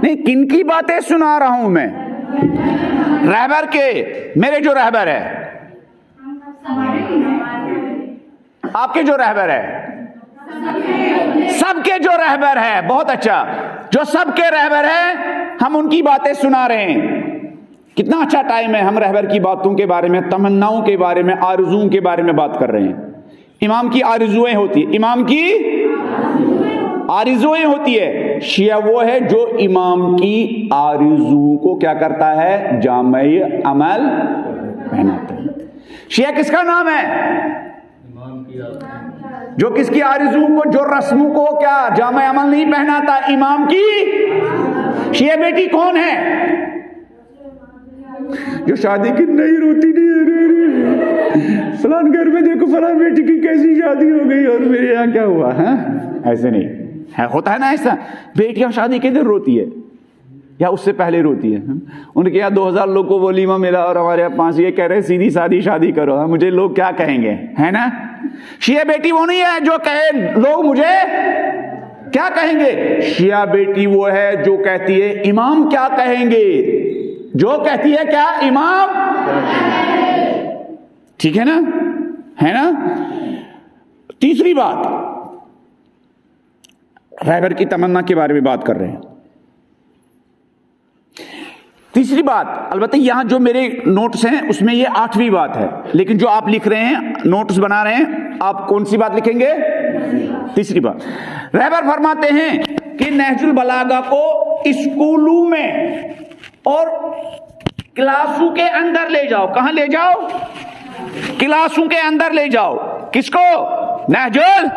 नहीं, किन की बातें सुना रहा हूं मैं? रहबर के। मेरे जो रहबर है, आपके जो रहबर है, सबके जो रहबर है। बहुत अच्छा, जो सबके रहबर है, हम उनकी बातें सुना रहे हैं। कितना अच्छा टाइम है, हम रहबर की बातों के बारे में, तमन्नाओं के बारे में, आरज़ुओं के बारे में बात कर रहे हैं। इमाम की आरज़ुएं होती है, इमाम की आरज़ुएं होती है। शिया वो है जो इमाम की आरज़ू को क्या करता है, जामे अमल पहनाता है। शिया किसका नाम है, जो किसकी आरज़ू को, जो रस्मों को क्या जामे अमल नहीं पहनाता, इमाम की। शिया बेटी कौन है, जो शादी की नहीं रोती नहीं, फलान घर में देखो फलान बेटी की कैसी शादी हो गई और मेरे यहाँ क्या हुआ है। ऐसे नहीं है, होता है ना ऐसा, बेटियां शादी के दिन रोती है या उससे पहले रोती है। उनके यहाँ 2000 लोग को वलीमा मिला और हमारे यहाँ 5 ये कह रहे सीधी सादी शादी करो, मुझे लोग क्या कहेंगे, है ना। शिया बेटी वो नहीं है जो कहे लोग मुझे क्या कहेंगे। शिया बेटी वो है जो कहती है इमाम क्या कहेंगे, जो कहती है क्या, इमाम। ठीक है ना, है ना। तीसरी बात, रहबर की तमन्ना के बारे में बात कर रहे हैं। तीसरी बात, अलबत्ता यहां जो मेरे नोट्स हैं उसमें ये 8वीं बात है, लेकिन जो आप लिख रहे हैं, नोट्स बना रहे हैं, आप कौन सी बात लिखेंगे, तीसरी बात। रहबर फरमाते हैं कि नहजुल बलागा को स्कूलों में और क्लासों के अंदर ले जाओ। कहां ले जाओ, क्लासों के अंदर ले जाओ। किसको, नहजुल।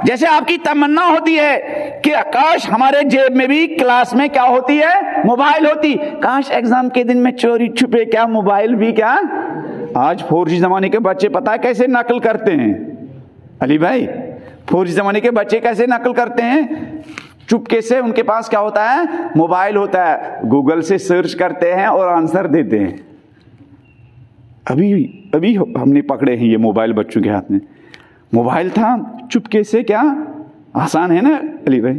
जैसे आपकी तमन्ना होती है कि काश हमारे जेब में भी क्लास में क्या होती है, मोबाइल होती। काश एग्जाम के दिन में चोरी छुपे क्या मोबाइल भी क्या। आज 4G जमाने के बच्चे पता है कैसे नकल करते हैं, अली भाई, 4G जमाने के बच्चे कैसे नकल करते हैं, चुपके से उनके पास क्या होता है, मोबाइल होता है, गूगल से सर्च करते हैं और आंसर देते हैं। अभी हमने पकड़े हैं ये मोबाइल, बच्चों के हाथ में मोबाइल था, चुपके से क्या, आसान है ना अली भाई।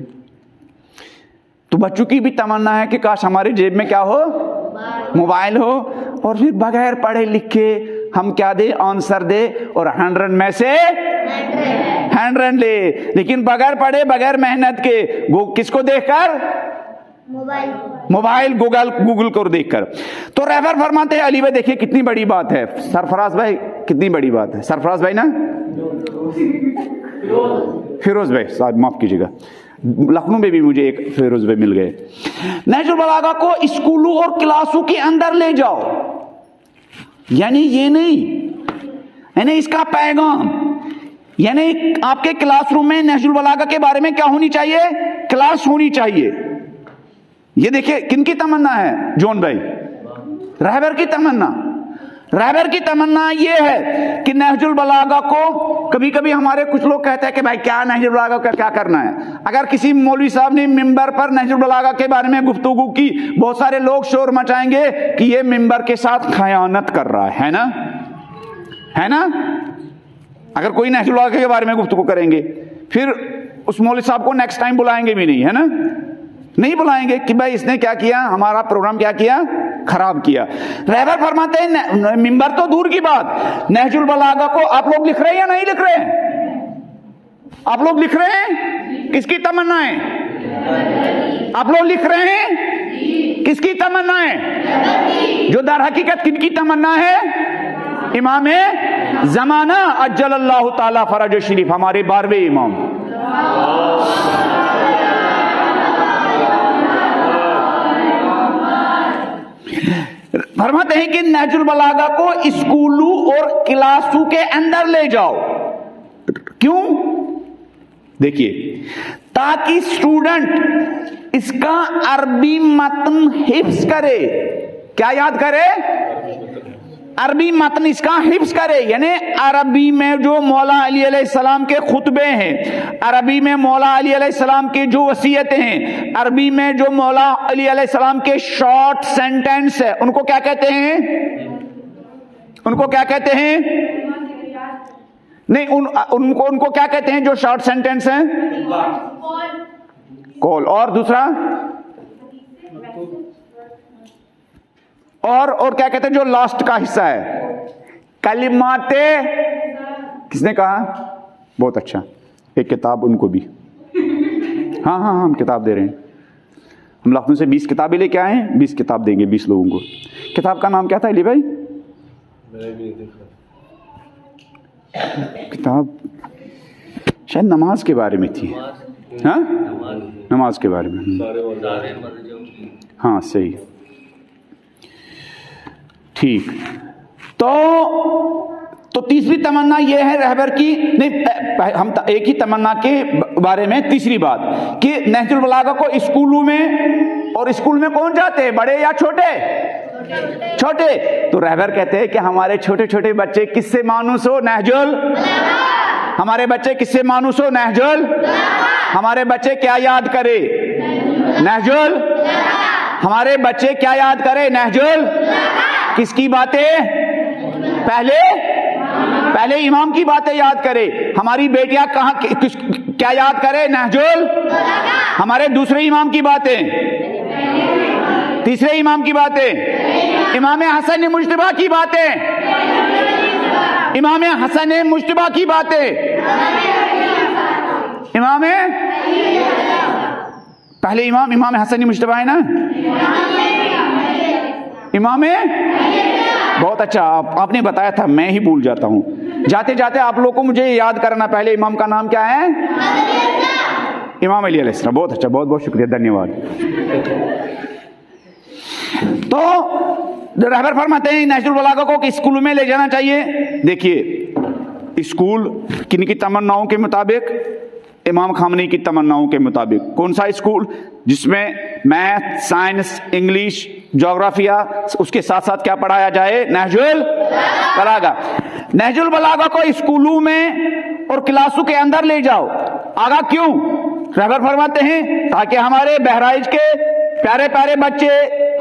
तो बच्चों की भी तमन्ना है कि काश हमारे जेब में क्या हो, मोबाइल हो, और फिर बगैर पढ़े लिखे हम क्या दे, आंसर दे, और 100 में से 100 ले, लेकिन बगैर पढ़े बगैर मेहनत के, किसको देखकर, मोबाइल गूगल को देखकर। तो रहबर फरमाते हैं, अली भाई देखिए कितनी बड़ी बात है, सरफराज भाई कितनी बड़ी बात है, सरफराज भाई ना, फिरोज भाई साहब माफ कीजिएगा, लखनऊ में भी मुझे एक फिरोज भाई मिल गए। नहजुल बलागा को स्कूलों और क्लासों के अंदर ले जाओ, यानी ये नहीं, यानी इसका पैगाम, यानी आपके क्लासरूम में नहजुल बलागा के बारे में क्या होनी चाहिए, क्लास होनी चाहिए। ये देखिए किनकी तमन्ना है, जॉन भाई, रहबर की तमन्ना। रहबर की तमन्ना ये है कि नहजुल बलागा को, कभी कभी हमारे कुछ लोग कहते हैं कि भाई क्या नहजुल बलागा का क्या करना है। अगर किसी मौलवी साहब ने मिंबर पर नहजुल बलागा के बारे में गुफ्तगू की, बहुत सारे लोग शोर मचाएंगे कि ये मिंबर के साथ खयानत कर रहा है ना, है ना। अगर कोई नहजुल बलागा के बारे में गुफ्तगू करेंगे, फिर उस मौलवी साहब को नेक्स्ट टाइम बुलाएंगे भी नहीं, है ना, नहीं बुलाएंगे कि भाई इसने क्या किया, हमारा प्रोग्राम क्या किया, खराब किया। रहबर फरमाते हैं मिंबर तो दूर की बात, नहजुल बलागा को आप लोग लिख रहे हैं या नहीं लिख रहे हैं, आप लोग लिख रहे हैं, किसकी तमन्ना है, आप लोग लिख रहे हैं, किसकी तमन्ना है, जो दर हकीकत किनकी तमन्ना है, इमाम ज़माना अज्जलल्लाहु ताला फरज शरीफ, हमारे 12वें इमाम। फरमाते हैं कि नहजुल बलागा को स्कूलों और क्लासों के अंदर ले जाओ। क्यों, देखिए, ताकि स्टूडेंट इसका अरबी मतन हिफ्ज करे। क्या याद करे, अरबी मतन इसका हिफ्ज करे, यानी अरबी में जो मौला अली अलैहिस्सलाम के खुतबे हैं, अरबी में मौला अली अलैहिस्सलाम के जो वसीयतें हैं, अरबी में जो मौला अली अलैहिस्सलाम के शॉर्ट सेंटेंस है, उनको क्या कहते हैं, उनको क्या कहते हैं, नहीं उनको क्या कहते हैं जो शॉर्ट सेंटेंस हैं, कॉल, और दूसरा और क्या कहते हैं जो लास्ट का हिस्सा है, कलिमाते, किसने कहा, बहुत अच्छा, एक किताब उनको भी, हाँ हम किताब दे रहे हैं, हम लखनऊ से 20 किताबें लेके आए हैं, 20 किताब देंगे 20 लोगों को। किताब का नाम क्या था अली भाई, किताब शायद नमाज के बारे में थी, हाँ, नमाज के बारे में। हाँ सही, ठीक। तो तीसरी तमन्ना यह है रहबर की, नहीं हम एक ही तमन्ना के बारे में तीसरी बात कि नहजुल बलागा को स्कूलों में, और स्कूल में कौन जाते हैं, बड़े या छोटे? छोटे। तो रहबर कहते हैं कि हमारे छोटे छोटे बच्चे किससे मानूस हो? नहजुल। हमारे बच्चे किससे मानूस हो? नहजुल। हमारे बच्चे क्या याद करे? नहजुल। हमारे बच्चे क्या याद करे? नहजुल। किसकी बातें? पहले इमाम की बातें याद करे। हमारी बेटियां क्या याद करे? नहजुल। हमारे दूसरे इमाम की बातें, तीसरे इमाम की बातें, इमाम हसन मुज्तबा की बातें, इमाम हसन मुज्तबा की बातें, पहले इमाम हसन मुज्तबा है ना? इमाम, बहुत अच्छा, आपने बताया था, मैं ही भूल जाता हूं। जाते जाते आप लोगों को मुझे याद करना, पहले इमाम का नाम क्या है? इमाम अली अलैहिस्सलाम। बहुत अच्छा, बहुत बहुत शुक्रिया, धन्यवाद। तो रहबर फरमाते हैं नहजुल बलागा को कि स्कूल में ले जाना चाहिए। देखिए, स्कूल किन की तमन्नाओं के मुताबिक? इमाम खामनी की तमन्नाओं के मुताबिक। कौन सा स्कूल? जिसमें मैथ, साइंस, इंग्लिश, ज्योग्राफिया, उसके साथ साथ क्या पढ़ाया जाए? नहजुल बलागा। नहजुल बलागा को स्कूलों में और क्लासों के अंदर ले जाओ। आगा क्यों? रहबर फरमाते हैं ताकि हमारे बहराइच के प्यारे प्यारे बच्चे,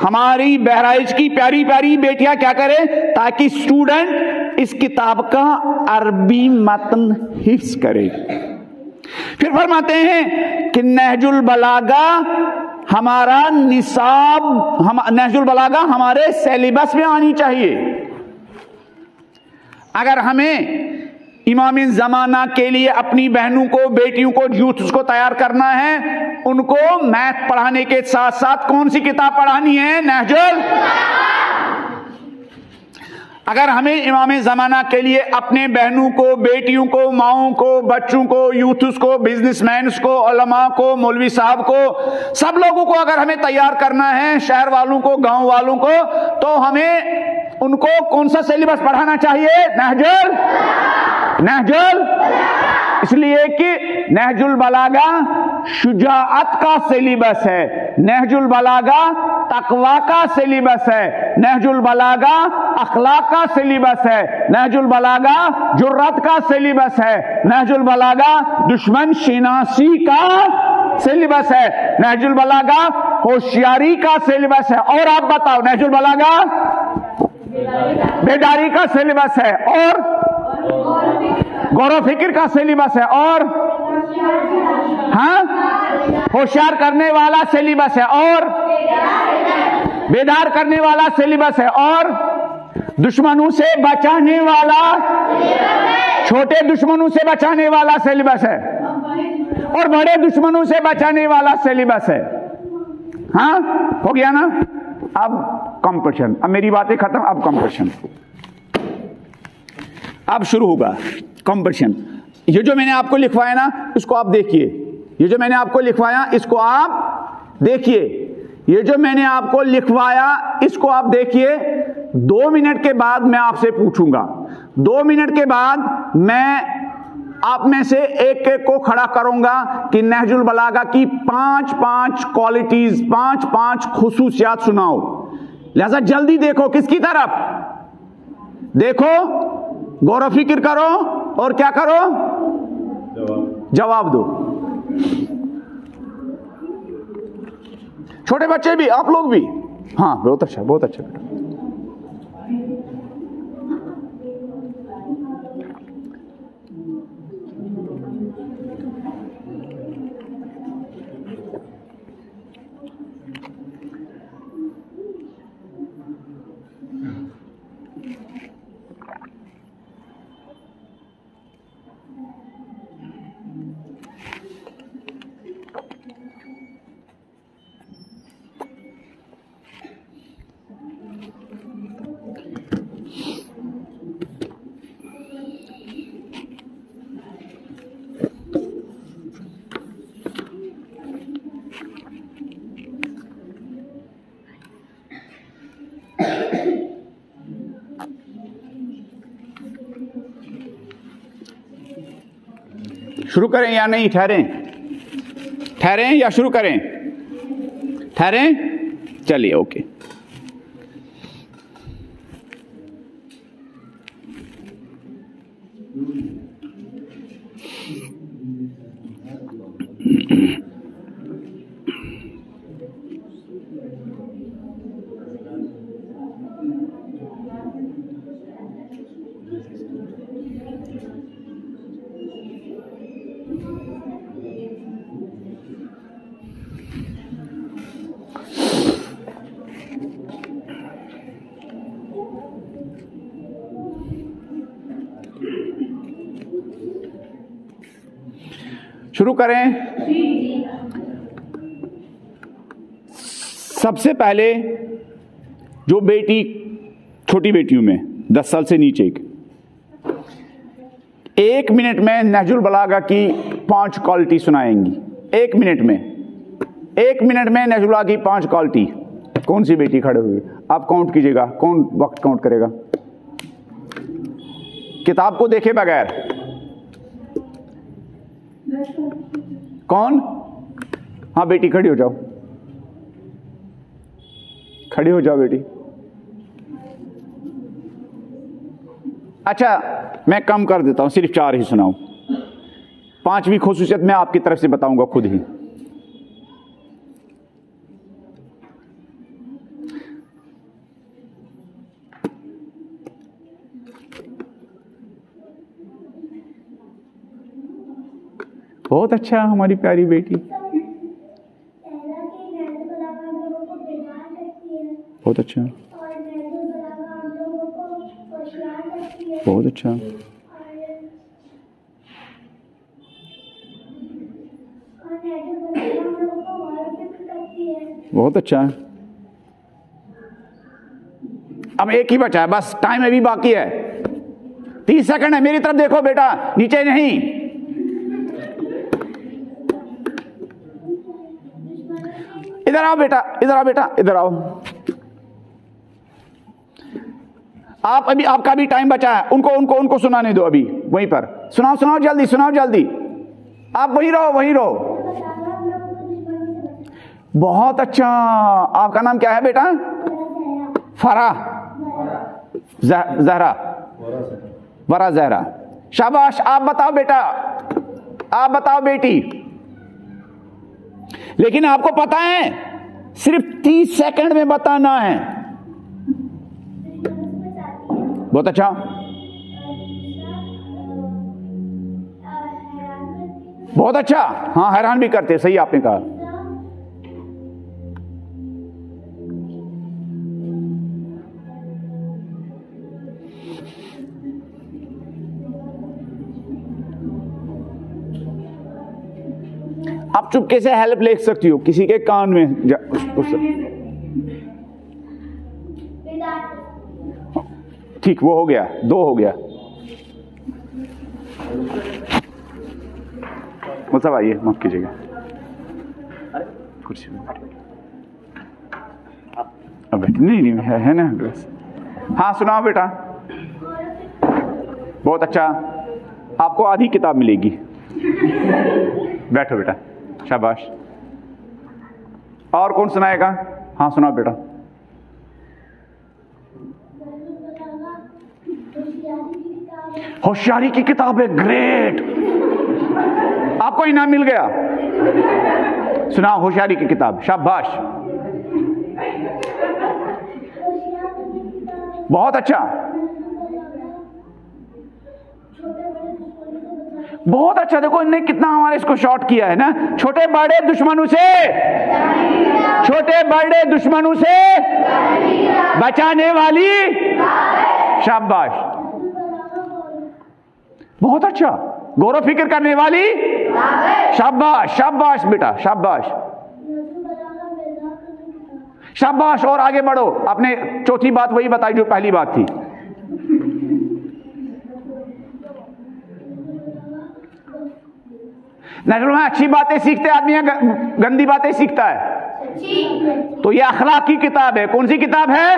हमारी बहराइच की प्यारी प्यारी बेटियां क्या करें? ताकि स्टूडेंट इस किताब का अरबी मतन हिफ्ज करे। फिर फरमाते हैं कि नहजुल बलागा हमारा निसाब, नहजुल बलागा हमारे सिलेबस में आनी चाहिए। अगर हमें इमाम ज़माना के लिए अपनी बहनों को, बेटियों को, यूथ को तैयार करना है, उनको मैथ पढ़ाने के साथ साथ कौन सी किताब पढ़ानी है? नहजुल। अगर हमें इमाम ज़माना के लिए अपने बहनों को, बेटियों को, माओं को, बच्चों को, यूथ्स को, बिजनेसमैन को, उलमा को, मौलवी साहब को, सब लोगों को अगर हमें तैयार करना है, शहर वालों को, गांव वालों को, तो हमें उनको कौन सा सिलेबस पढ़ाना चाहिए? नहजुल। नहजुल, इसलिए कि नहजुल बलागा शुजाअत का सिलेबस है, नहजुल बलागा तकवा का सिलेबस है, नहजुल बलागा अखलाक का सिलेबस है, नहजुल बलागा जुर्रत का सिलेबस है, नहजुल बलागा दुश्मन शिनासी का सिलेबस है, नहजुल बलागा होशियारी का सिलेबस है। और आप बताओ, नहजुल बलागा बेदारी का सिलेबस है, और गौर फिक्र का सिलेबस है, और हाँ होशियार करने वाला सिलेबस है, और बेदार करने वाला सिलेबस है, और दुश्मनों से बचाने वाला, छोटे दुश्मनों से बचाने वाला सिलेबस है, और बड़े दुश्मनों से बचाने वाला सिलेबस है। हाँ, हो गया ना? अब कंपटीशन, अब मेरी बातें खत्म, अब कंपटीशन, अब शुरू होगा कंपटीशन। ये जो मैंने आपको लिखवाया ना, इसको आप देखिए, ये जो मैंने आपको लिखवाया इसको आप देखिए, ये जो मैंने आपको लिखवाया इसको आप देखिए। 2 मिनट के बाद मैं आपसे पूछूंगा, 2 मिनट के बाद मैं आप में से एक एक को खड़ा करूंगा कि नहजुल बलागा की 5-5 क्वालिटीज, 5-5 खुसूसियात सुनाओ। लिहाजा जल्दी देखो, किसकी तरफ देखो, गौर फिक्र करो और क्या करो? जवाब दो। छोटे बच्चे भी, आप लोग भी। हाँ, बहुत अच्छा, बहुत अच्छा बेटा। शुरू करें या नहीं? ठहरें, ठहरें या शुरू करें? ठहरें, चलिए ओके। शुरू करें। सबसे पहले जो बेटी, छोटी बेटियों में 10 साल से नीचे की, 1 मिनट में नहजुल बलागा की 5 क्वालिटी सुनाएंगी। 1 मिनट में, 1 मिनट में नहजुल बलागा की 5 क्वालिटी। कौन सी बेटी खड़े हुई? आप काउंट कीजिएगा, कौन वक्त काउंट करेगा? किताब को देखे बगैर कौन? हाँ बेटी खड़ी हो जाओ, खड़ी हो जाओ बेटी। अच्छा मैं कम कर देता हूं, सिर्फ 4 ही सुनाऊं। 5वीं खुसूसियत मैं आपकी तरफ से बताऊंगा खुद ही। बहुत अच्छा, हमारी प्यारी बेटी, बहुत अच्छा, बहुत अच्छा, बहुत अच्छा। अब एक ही बचा है, बस टाइम अभी बाकी है, 30 सेकंड है। मेरी तरफ देखो बेटा, नीचे नहीं। इधर आओ बेटा, इधर आओ बेटा, इधर आओ। आप अभी, आपका भी टाइम बचा है। उनको उनको उनको सुनाने दो, अभी वहीं पर सुनाओ, सुनाओ जल्दी, सुनाओ जल्दी। आप वहीं रहो, वहीं रहो। बहुत अच्छा। आपका नाम क्या है बेटा? फरा, जहरा, वरा जहरा। शाबाश। आप बताओ बेटा, आप बताओ बेटी। लेकिन आपको पता है सिर्फ 30 सेकंड में बताना है। बहुत अच्छा। बहुत अच्छा, हाँ हैरान भी करते, सही आपने कहा। आप चुपके से हेल्प ले सकती हो किसी के कान में ठीक, वो हो गया, 2 हो गया। मतलब आइए, माफ कीजिएगा, कुर्सी में अब नहीं है ना। हाँ सुनाओ बेटा। बहुत अच्छा, आपको आधी किताब मिलेगी। बैठो बेटा, शाबाश। और कौन सुनाएगा? हाँ सुनाओ बेटा। होशियारी की किताब है, ग्रेट, आपको इनाम मिल गया। सुनाओ होशियारी की किताब, शाबाश, बहुत अच्छा, बहुत अच्छा। देखो इन्हें कितना हमारे इसको शॉर्ट किया है ना। छोटे बड़े दुश्मनों से, छोटे बड़े दुश्मनों से बचाने वाली, शाबाश, बहुत अच्छा। गौरव फिक्र करने वाली, शाबाश, शाबाश बेटा, शाबाश, शाबाश। और आगे बढ़ो। आपने चौथी बात वही बताई जो पहली बात थी। नजर में अच्छी बातें सीखते आदमी है, गंदी बातें सीखता है। तो ये अखलाक की किताब है। कौन सी किताब है?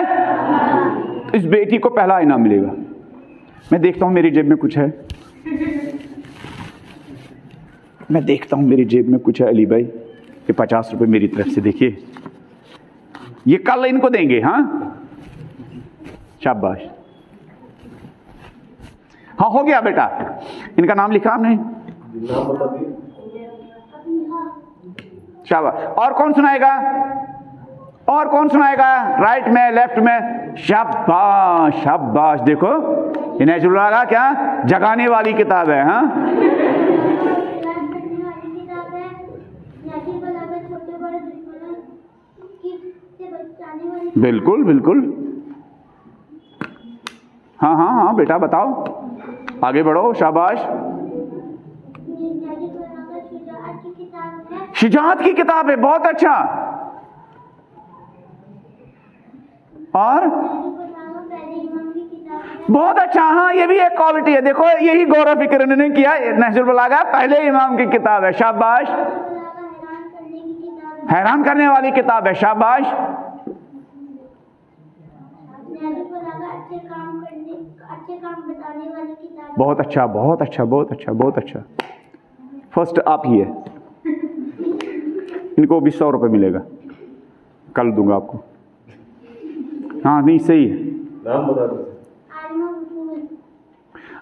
इस बेटी को पहला इनाम मिलेगा। मैं देखता हूं मेरी जेब में कुछ है। मैं देखता हूं मेरी जेब में कुछ है अली भाई, ये 50 रुपए मेरी तरफ से, देखिए ये कल इनको देंगे। हाँ शाबाश, हाँ हो गया बेटा। इनका नाम लिखा आपने? शाबाश। और कौन सुनाएगा? और कौन सुनाएगा? राइट में, लेफ्ट में? शाबाश शाबाश। देखो ये नेचुरल का क्या जगाने वाली किताब है। हाँ बिल्कुल बिल्कुल, हाँ हाँ हाँ बेटा बताओ, आगे बढ़ो, शाबाश। शुजाअत की किताब है, बहुत अच्छा। और बहुत अच्छा, हाँ ये भी एक क्वालिटी है। देखो यही गौरव फिक्र इन्होंने किया, नहजुल बलागा पहले इमाम की किताब है, शाबाश। हैरान करने वाली किताब है, शाबाश। बहुत अच्छा बहुत अच्छा बहुत अच्छा बहुत अच्छा। फर्स्ट आप ही है। इनको भी 100 रुपये मिलेगा, कल दूंगा आपको। हाँ नहीं सही है। नाम बता दो।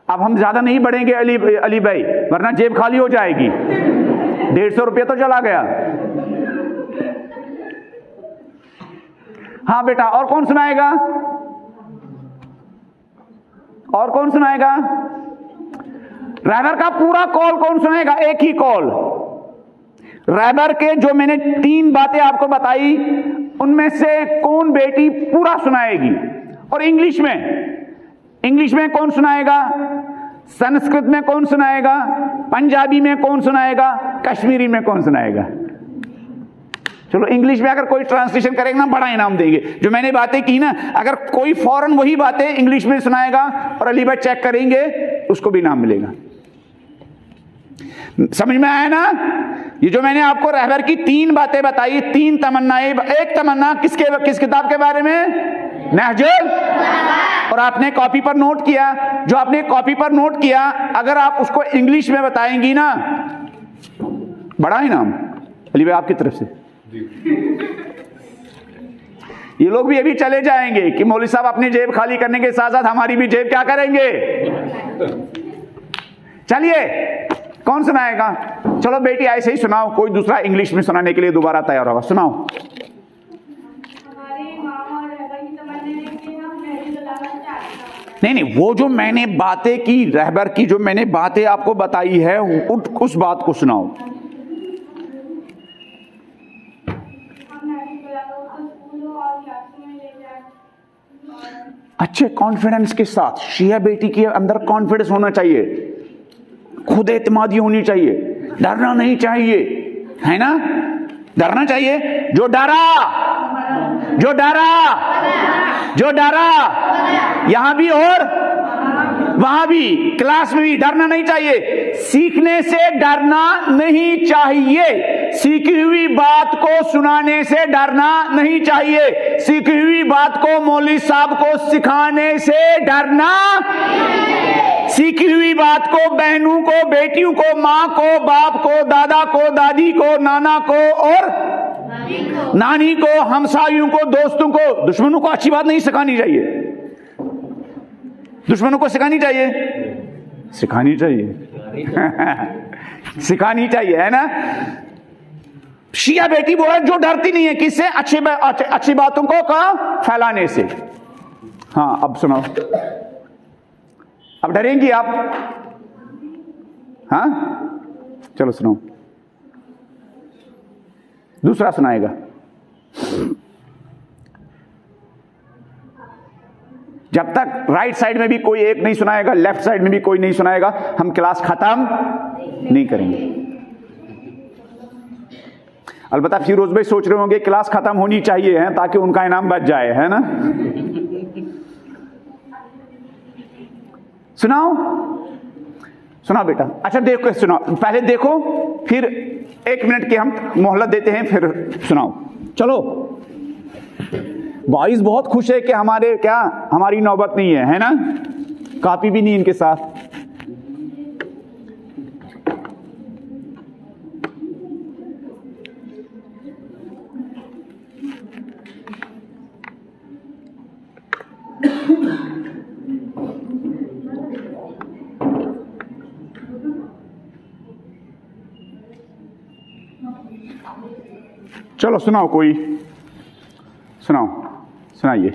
अब हम ज्यादा नहीं बढ़ेंगे अली भाई, वरना जेब खाली हो जाएगी। 150 रुपये तो चला गया। हाँ बेटा, और कौन सुनाएगा? और कौन सुनाएगा? रहबर का पूरा कॉल कौन सुनाएगा? एक ही कॉल। रहबर के जो मैंने 3 बातें आपको बताई, उनमें से कौन बेटी पूरा सुनाएगी? और इंग्लिश में कौन सुनाएगा? संस्कृत में कौन सुनाएगा? पंजाबी में कौन सुनाएगा? कश्मीरी में कौन सुनाएगा? चलो इंग्लिश में अगर कोई ट्रांसलेशन करेगा ना, बड़ा इनाम देंगे। जो मैंने बातें की ना, अगर कोई फौरन वही बातें इंग्लिश में सुनाएगा और अली भाई चेक करेंगे, उसको भी इनाम मिलेगा। समझ में आया ना? ये जो मैंने आपको रहबर की 3 बातें बताई, 3 तमन्नाएं। एक तमन्ना किस किताब के बारे में? नहजुल। और आपने कॉपी पर नोट किया। जो आपने कॉपी पर नोट किया, अगर आप उसको इंग्लिश में बताएंगी ना, बड़ा इनाम अली भाई आपकी तरफ से। ये लोग भी अभी चले जाएंगे कि मौलवी साहब अपनी जेब खाली करने के साथ साथ हमारी भी जेब क्या करेंगे। चलिए कौन सुनाएगा? चलो बेटी ऐसे ही सुनाओ, कोई दूसरा इंग्लिश में सुनाने के लिए दोबारा तैयार होगा। सुनाओ। नहीं, वो जो मैंने बातें की रहबर की, जो मैंने बातें आपको बताई है, उस बात को सुनाओ। अच्छे कॉन्फिडेंस के साथ, शिया बेटी के अंदर कॉन्फिडेंस होना चाहिए, खुद एतमादी होनी चाहिए, डरना नहीं चाहिए, है ना? डरना चाहिए। जो डरा यहां भी और वहां भी, क्लास में भी डरना नहीं चाहिए। सीखने से डरना नहीं चाहिए, सीखी हुई बात को सुनाने से डरना नहीं चाहिए, सीखी हुई बात को मौलवी साहब को सिखाने से डरना, सीखी हुई बात को बहनों को, बेटियों को, माँ को, बाप को, दादा को, दादी को, नाना को और नानी को, हमसायों को, दोस्तों को, दुश्मनों को अच्छी बात नहीं सिखानी चाहिए। दुश्मनों को सिखानी चाहिए, सिखानी चाहिए, है ना? शिया बेटी वो है जो डरती नहीं है किससे? अच्छी बातों को फैलाने से। हाँ अब सुनाओ। अब डरेंगी आप? हाँ चलो सुनाओ। दूसरा सुनाएगा। जब तक राइट साइड में भी कोई एक नहीं सुनाएगा, लेफ्ट साइड में भी कोई नहीं सुनाएगा, हम क्लास खत्म नहीं करेंगे। अलबत्ता फिरोज भाई सोच रहे होंगे क्लास खत्म होनी चाहिए है ताकि उनका इनाम बच जाए, है ना? सुनाओ बेटा। अच्छा देखो, सुनाओ पहले, देखो फिर 1 मिनट की हम मोहलत देते हैं, फिर सुनाओ। चलो बॉयज बहुत खुश है कि हमारी नौबत नहीं है ना? कॉपी भी नहीं इनके साथ। चलो सुनाओ, कोई सुनाओ, सुनाइए,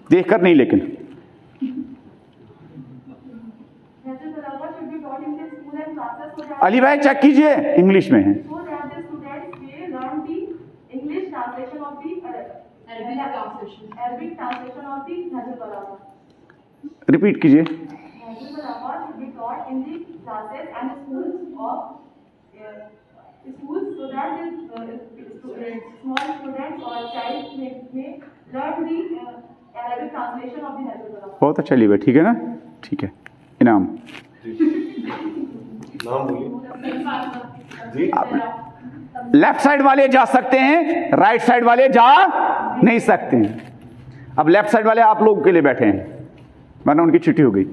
देखकर नहीं लेकिन। अली भाई चेक कीजिए, इंग्लिश में है। रिपीट कीजिए। बहुत अच्छा लीवर, ठीक है ना, ठीक है। इनाम लेफ्ट साइड वाले जा सकते हैं, राइट साइड वाले जा नहीं सकते हैं। अब लेफ्ट साइड वाले आप लोगों के लिए बैठे हैं, वरना उनकी छुट्टी हो गई।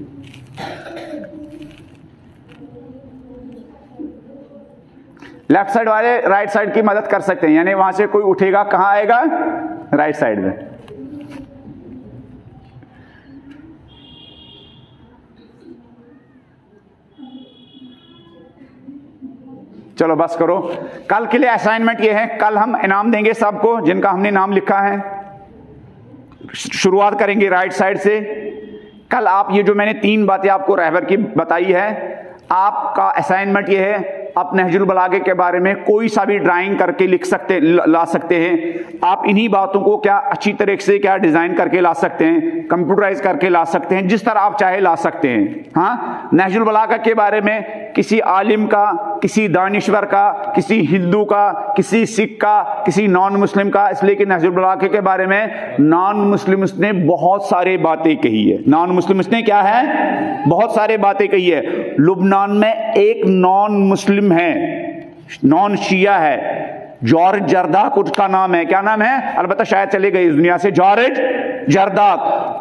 लेफ्ट साइड वाले राइट साइड की मदद कर सकते हैं, यानी वहां से कोई उठेगा कहां आएगा, राइट साइड में। चलो बस करो, कल के लिए असाइनमेंट ये है, कल हम इनाम देंगे सबको जिनका हमने नाम लिखा है। शुरुआत करेंगे राइट साइड से। कल आप ये जो मैंने 3 बातें आपको रहबर की बताई है, आपका असाइनमेंट ये है, आप नहजुल बलागे के बारे में कोई सा भी ड्राइंग करके ला सकते हैं। आप इन्हीं बातों को क्या अच्छी तरह से क्या डिजाइन करके ला सकते हैं, कंप्यूटराइज करके ला सकते हैं, जिस तरह आप चाहे ला सकते हैं। हाँ, नहजुल बलागा के बारे में किसी आलिम का, किसी दानिश्वर का, किसी हिंदू का, किसी सिख का, किसी नॉन मुस्लिम का, इसलिए कि नहजुल बलागे के बारे में नॉन मुस्लिम ने बहुत सारी बातें कही है। नॉन मुस्लिम ने क्या है, बहुत सारी बातें कही है। लुबनान में एक नॉन मुस्लिम है, नॉन शिया है, जॉर्ज जर्दाक उसका नाम है। क्या नाम है, अलबत्ता शायद चले गए इस दुनिया से, जॉर्ज जर्दाक।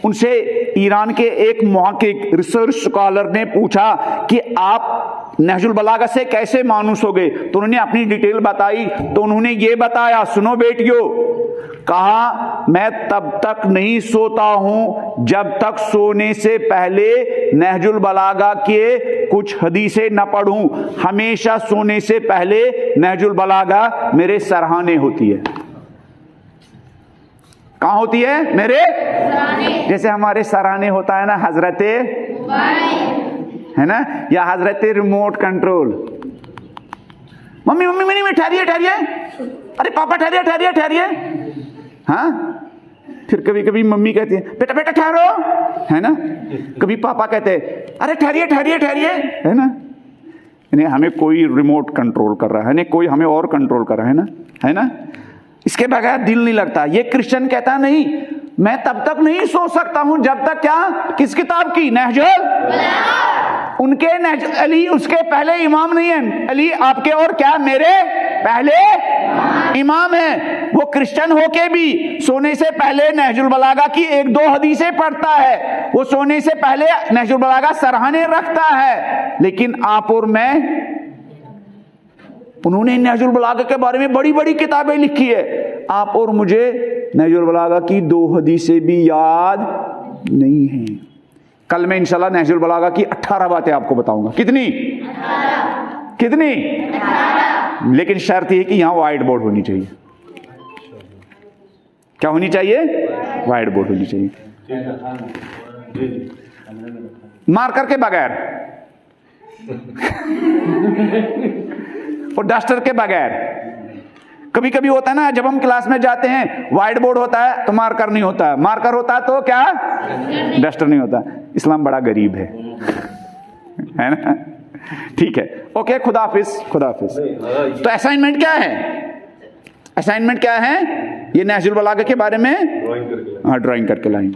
उनसे ईरान के एक मुहक्किक रिसर्च स्कॉलर ने पूछा कि आप नहजुल बलागा से कैसे मानूस हो गए, तो उन्होंने अपनी डिटेल बताई। तो उन्होंने ये बताया, सुनो बेटियों, कहा मैं तब तक नहीं सोता हूं जब तक सोने से पहले नहजुल बलागा के कुछ हदीसें न पढ़ूं। हमेशा सोने से पहले नहजुल बलागा मेरे सरहाने होती है। कहां होती है, मेरे सराहने। जैसे हमारे सराहने होता है ना हजरते, है ना, या हजरते remote control. Mummy mummy mummy ठहरिए ठहरिए, अरे पापा ठहरिए ठहरिए ठहरिए। हाँ, फिर कभी कभी मम्मी कहती है बेटा बेटा ठहरो, है ना। कभी पापा कहते हैं अरे ठहरिए ठहरिए ठहरिए, है ना। यानी हमें कोई रिमोट कंट्रोल कर रहा है, नहीं कोई हमें और कंट्रोल कर रहा है ना, है ना। इसके बगैर दिल नहीं लगता। ये क्रिश्चियन कहता नहीं, मैं तब तक नहीं सो सकता हूं जब तक, क्या, किस किताब की, नहजुल। उनके अली उसके पहले इमाम नहीं है, अली आपके और क्या, मेरे पहले इमाम है। वो क्रिश्चियन होके भी सोने से पहले नहजुल बलागा की 1-2 हदीसें पढ़ता है, वो सोने से पहले नहजुल बलागा सरहाने रखता है। लेकिन आप और मैं, उन्होंने नहजुल बलागा के बारे में बड़ी बड़ी किताबें लिखी है, आप और मुझे नहजुल बलागा की 2 हदीसें भी याद नहीं है। कल मैं इंशाल्लाह नहजुल बलागा की 18 बातें आपको बताऊंगा। कितनी? 18। कितनी? 18। लेकिन शर्त यह कि यहां व्हाइट बोर्ड होनी चाहिए। क्या होनी चाहिए? व्हाइट बोर्ड होनी चाहिए, मार्कर के बगैर और डस्टर के बगैर। कभी कभी होता है ना, जब हम क्लास में जाते हैं व्हाइट बोर्ड होता है तो मार्कर नहीं होता है, मार्कर होता है तो क्या, डस्टर नहीं होता। इस्लाम बड़ा गरीब है ना। ठीक है, ओके, खुदा हाफिज, खुदा हाफिज। तो असाइनमेंट क्या है, असाइनमेंट क्या है, ये नहजुल बलागा के बारे में ड्राइंग करके लाएंगे।